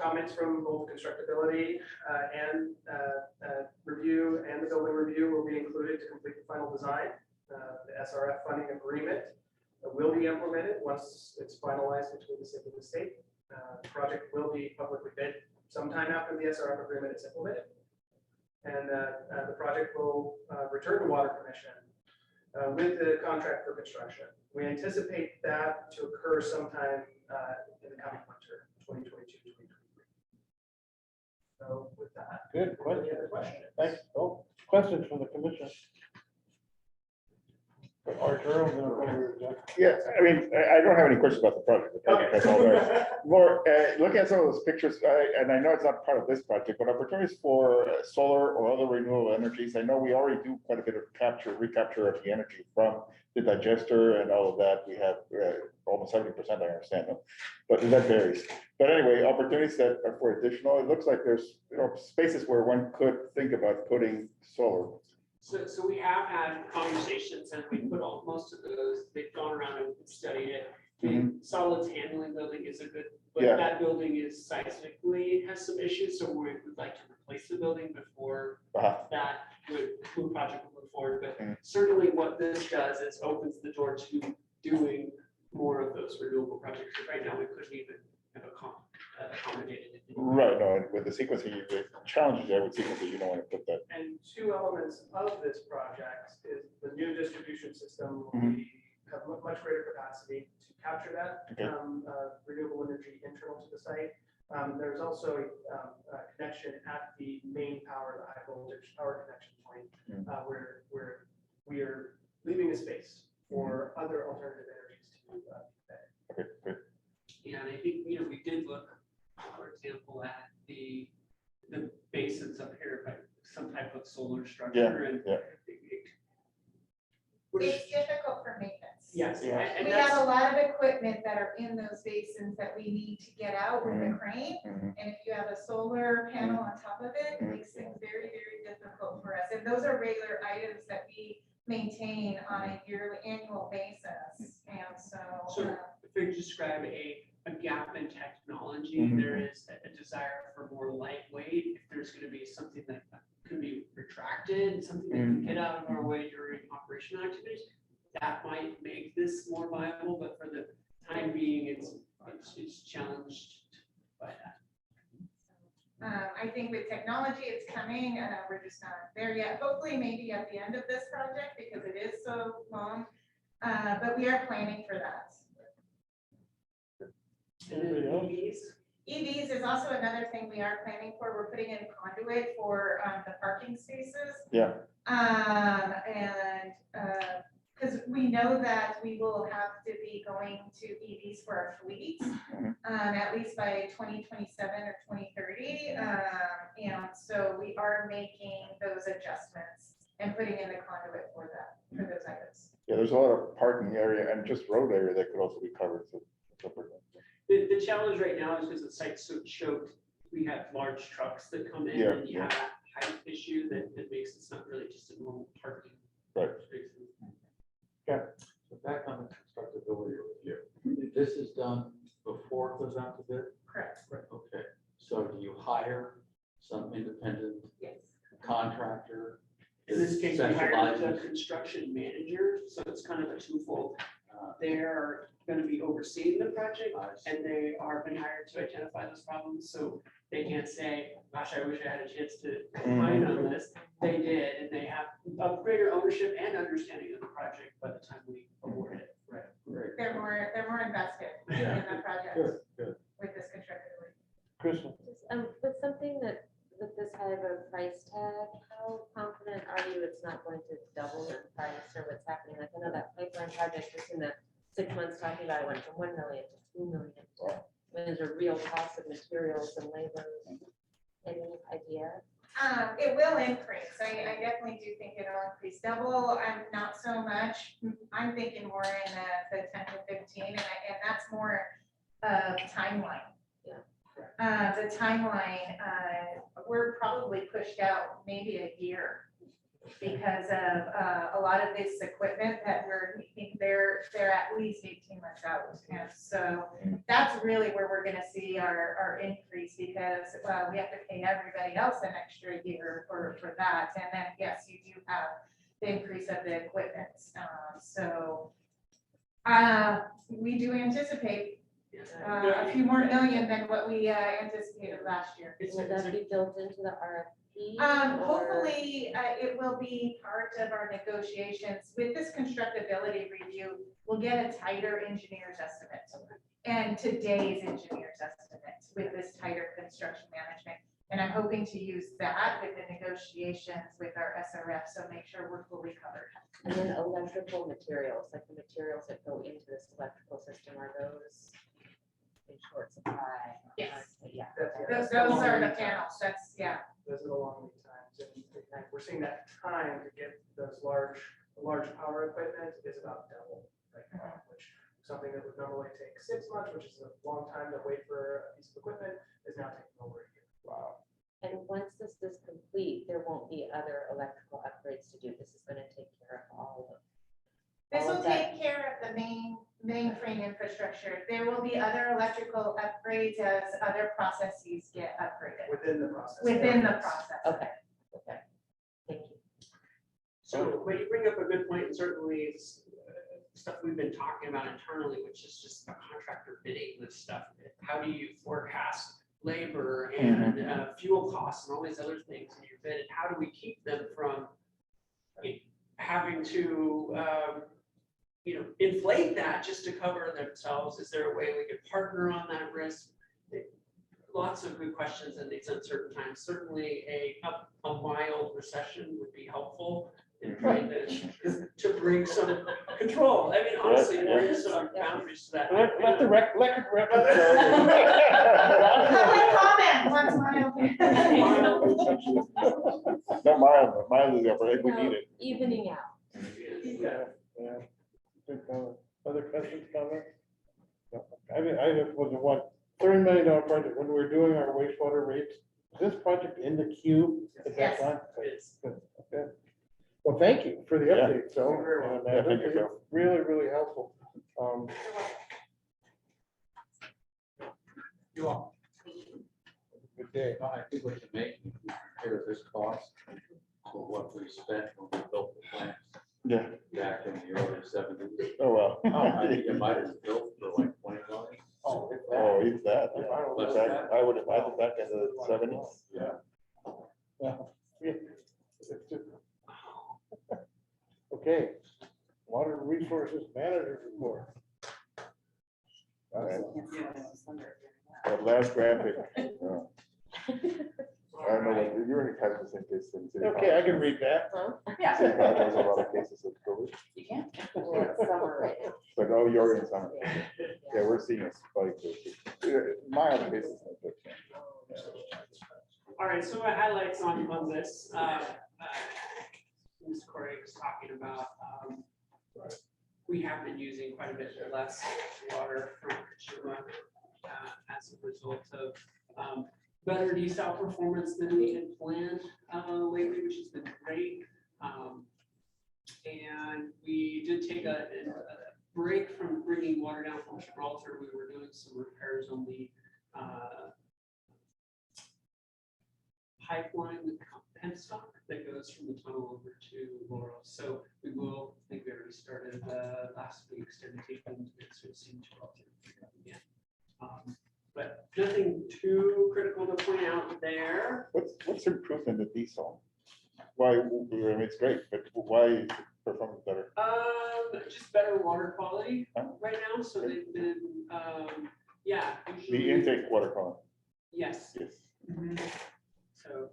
Comments from both constructability and review and the building review will be included to complete the final design. The SRF funding agreement will be implemented once it's finalized between the city and the state. The project will be publicly bid sometime after the SRF agreement is implemented. And the project will return to Water Commission with the contract for construction. We anticipate that to occur sometime in the coming winter, 2022, 2023. So with that. Good question. Any other questions? Thanks, Bill. Questions from the commission? Arturo, then I'll go to Jeff. Yeah, I mean, I don't have any questions about the project. That's all there. More, looking at some of those pictures, and I know it's not part of this project, but opportunities for solar or other renewable energies. I know we already do quite a bit of recapture of the energy from the digester and all of that. We have almost 70%, I understand them, but that varies. But anyway, opportunities that are for additional, it looks like there's spaces where one could think about putting solar. So we have had conversations and we put all, most of those, they've gone around and studied it. The solids handling building is a good, but Yeah. that building is seismically, has some issues, so we would like to replace the building before that project would move forward. But certainly what this does is opens the door to doing more of those renewable projects. Because right now we couldn't even have accommodated it. Right, no, with the sequencing, the challenges there with sequencing, you don't want to put that. And two elements of this project is the new distribution system will have much greater capacity to capture that renewable energy internal to the site. There's also a connection at the main power, the high voltage power connection point, where we are leaving a space for other alternative energies to be fed. Okay, good. Yeah, and I think, we did look, for example, at the basins up here, but some type of solar structure and. It's difficult for maintenance. Yes, Yeah. and We that's, have a lot of equipment that are in those basins that we need to get out with the crane. Mhm. And if you have a solar panel on top of it, it makes things very, very difficult for us. And those are regular items that we maintain on a annual basis. And so. So if we describe a gap in technology, there is a desire for more lightweight. If there's going to be something that could be retracted, something that can get out of our way during operational activities, that might make this more viable. But for the time being, it's challenged by that. I think with technology, it's coming, we're just not there yet. Hopefully, maybe at the end of this project, because it is so long. But we are planning for that. Anybody else? EVs is also another thing we are planning for. We're putting in conduit for the parking spaces. Yeah. Because we know that we will have to be going to EVs for our fleet, at least by 2027 or 2030. And so we are making those adjustments and putting in the conduit for that, for those items. Yeah, there's a lot of parking area and just road area that could also be covered. So. The challenge right now is because the site's so choked, we have large trucks that come in and you have that height issue that makes it not really just a normal parking. Right. spaces. So back on the constructability review, this is done before it goes out to bid? Correct. Okay, so do you hire some independent Yes. In contractor? this case, we hired the Centralizes? construction manager, so it's kind of a twofold. They're gonna be overseeing the project and they are been hired to identify those problems, so they can't say, gosh, I wish I had a chance to opine on this. They did, and they have a greater ownership and understanding of the project by the time we award it. Right, great. They're more invested in the project Good. with this constructability. Crystal? With something that, with this high of a price tag, how confident are you it's not going to double in price or what's happening? Like, I know that pipeline project just in the 6 months talking about it went from 1 million to 2 million. When there's a real cost of materials and labor, any idea? It will increase. I definitely do think it'll increase double. I'm not so much. I'm thinking more in the 10 to 15, and that's more timeline. The timeline, we're probably pushed out maybe a year because of a lot of this equipment that they're at least 18 months out. And so that's really where we're gonna see our increase, because we have to pay everybody else an extra year for that. And then, yes, you do have the increase of the equipment. So we do anticipate a few more million than what we anticipated last year. Will that be built into the RFP? or- Hopefully, it will be part of our negotiations. With this constructability review, we'll get a tighter engineer's estimate. And today's engineer's estimate with this tighter construction management. And I'm hoping to use that with the negotiations with our SRF, so make sure we're fully covered. And then electrical materials, like the materials that go into this electrical system, are those in short supply? Yes. Yeah. Those are the panels, that's, yeah. Those are the long lead times, and we're seeing that time to get those large power equipment is about double right now, which is something that would normally take 6 months, which is a long time to wait for a piece of equipment, is now taking over a year. Wow. And once this is complete, there won't be other electrical upgrades to do. This is gonna take care of all of them. This All will of that. take care of the mainframe infrastructure. There will be other electrical upgrades as other processes get upgraded Within the process. within the process. Okay, okay. Thank you. So, but you bring up a good point, and certainly it's stuff we've been talking about internally, which is just the contractor bidding this stuff. How do you forecast labor and fuel costs and all these other things in your bid, and how do we keep them from having to, inflate that just to cover themselves? Is there a way we could partner on that risk? Lots of good questions in these uncertain times. Certainly a mild recession would be helpful in trying to bring some control. I mean, honestly, there is some boundaries to that. Let the record show. Public comment once Not mild, but mild is the upper, we need it. Evening out. Yeah. Good comment. Other questions, comments? No. I mean, I just was a $30 million project, when we were doing our wastewater rates, is this project in the queue at that Yes. time? It's- Okay. Well, thank you for the Yeah. update, so. You're very welcome. Yeah, thank you, Phil. It's really, really helpful. You all. Good day. I think what you make, if you compare this cost to what we spent when we built the plant Yeah, back in the early 70s. oh, well. I think it might have been built for like 20 million. Oh, it's Oh, that. it's that. Less Back- than that. I would have, I was back in the 70s. Yeah. Yeah. It's just- Okay, Water Resources Manager report. All right. That last graphic. I don't know what, you're in kind of the same case in City. Okay, I can read that. Yeah, City Hall has a lot of cases of COVID, you can. We're in summer right now. but oh, you're in summer. Yeah, we're seeing a spike. Mild cases. All right, so my highlights on this, Ms. Corey was talking about, we have been using quite a bit less water from Kachuma as a result of better desal performance than we had planned lately, which has been great. And we did take a break from bringing water down from Gibraltar. We were doing some repairs on the pipeline with penstock that goes from the tunnel over to Laurel. So we will, I think we already started last week, started taking bits of steam Gibraltar again. But nothing too critical to point out there. What's improved in the diesel? Why, I mean, it's great, but why is it performing better? Just better water quality Oh. right now. So they've been, yeah. The usually- intake water quality, Yes. yes. So,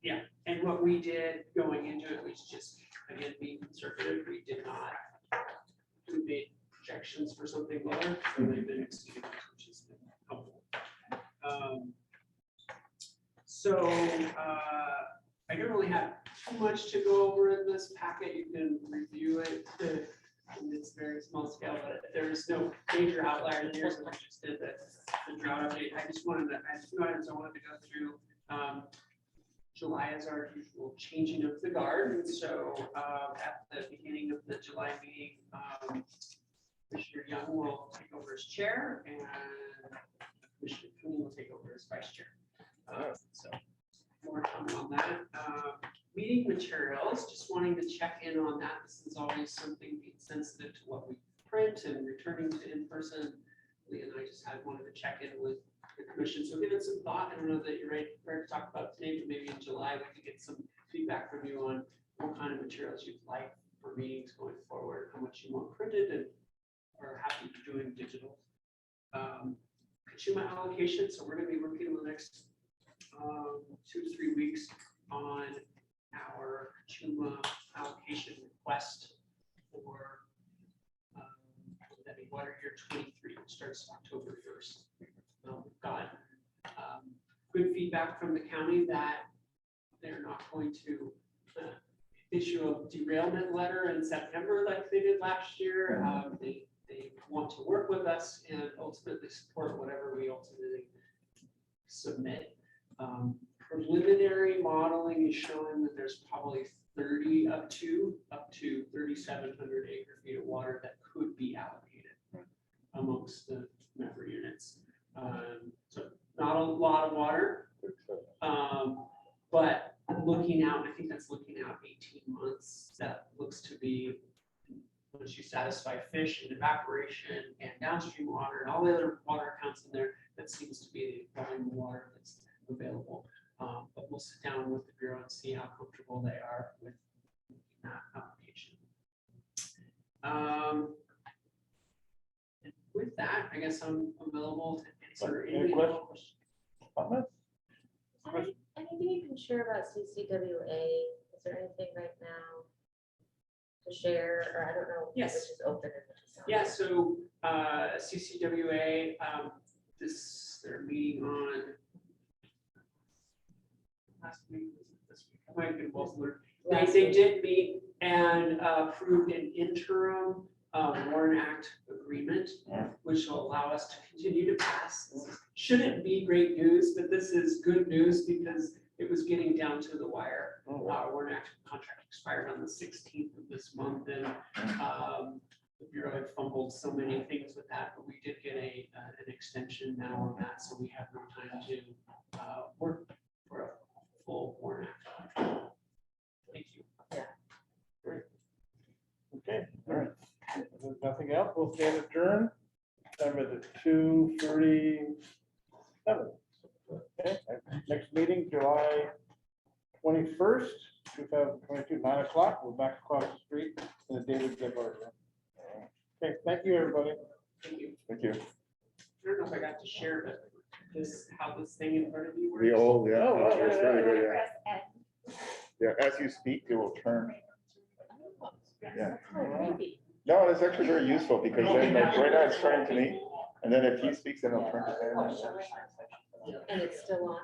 yeah, and what we did going into it was just, again, being conservative, we did not do big projections for something lower, so they've been exceeding, which has been helpful. So, I don't really have too much to go over in this packet, you can review it in its very small scale, but there's no major outliers here, so I just did the drought update. I just wanted to, I have 2 items I wanted to go through. July is our usual changing of the guard, and so at the beginning of the July meeting, Commissioner Young will take over as chair, and Commissioner Cooney will take over as vice chair. So more coming on that. Meeting materials, just wanting to check in on that. This is always something being sensitive to what we print and returning to in-person. Lee and I just wanted to check in with the commission. So give it some thought. I don't know that you're ready to talk about today, but maybe in July we could get some feedback from you on what kind of materials you'd like for meetings going forward, how much you want printed and are happy doing digital. Kachuma allocation. So we're going to be working in the next 2 to 3 weeks on our Kachuma allocation request for Levy Water Year 23, which starts October 1st. We've got good feedback from the county that they're not going to issue a derailment letter in September like they did last year. They want to work with us and ultimately support whatever we ultimately submit. Preliminary modeling is showing that there's probably 30 up to 3,700 acre feet of water that could be allocated amongst the member units. So not a lot of water, but looking out, I think that's looking out 18 months. That looks to be, once you satisfy fish and evaporation and downstream water and all the other water accounts in there, that seems to be the volume of water that's available. But we'll sit down with the Bureau and see how comfortable they are with that application. And with that, I guess I'm available to answer Any questions? Comments? Anything you can share about CCWA? Is there anything right now to share, or I don't know? Yes. Which is open. Yeah, so CCWA, they're meeting on last week, was it this week? I might have been both learned. They did meet and approved an interim Warren Act agreement, which will allow us to continue to pass. This shouldn't be great news, but this is good news because it was getting down to the wire. Warren Act contract expired on the 16th of this month, and the Bureau had fumbled so many things with that, but we did get an extension now on that, so we have no time to work for a full Warren Act. Thank you. Yeah. Great. Okay, all right. If there's nothing else, we'll stand adjourned. Time is 2:37. Okay, next meeting, July 21st, 2022, 9 o'clock. We're back across the street in the David Gibbard room. Okay, thank you, everybody. Thank you. Thank you. I don't know if I got to share, but how this thing in front of you works. The old, yeah. Oh, It's okay. really good, yeah. Press N. Yeah, as you speak, it will turn. Yeah. Maybe. No, it's actually very useful because then like, right now it's turning to me. And then if he speaks, then it'll turn to him. And it's still on.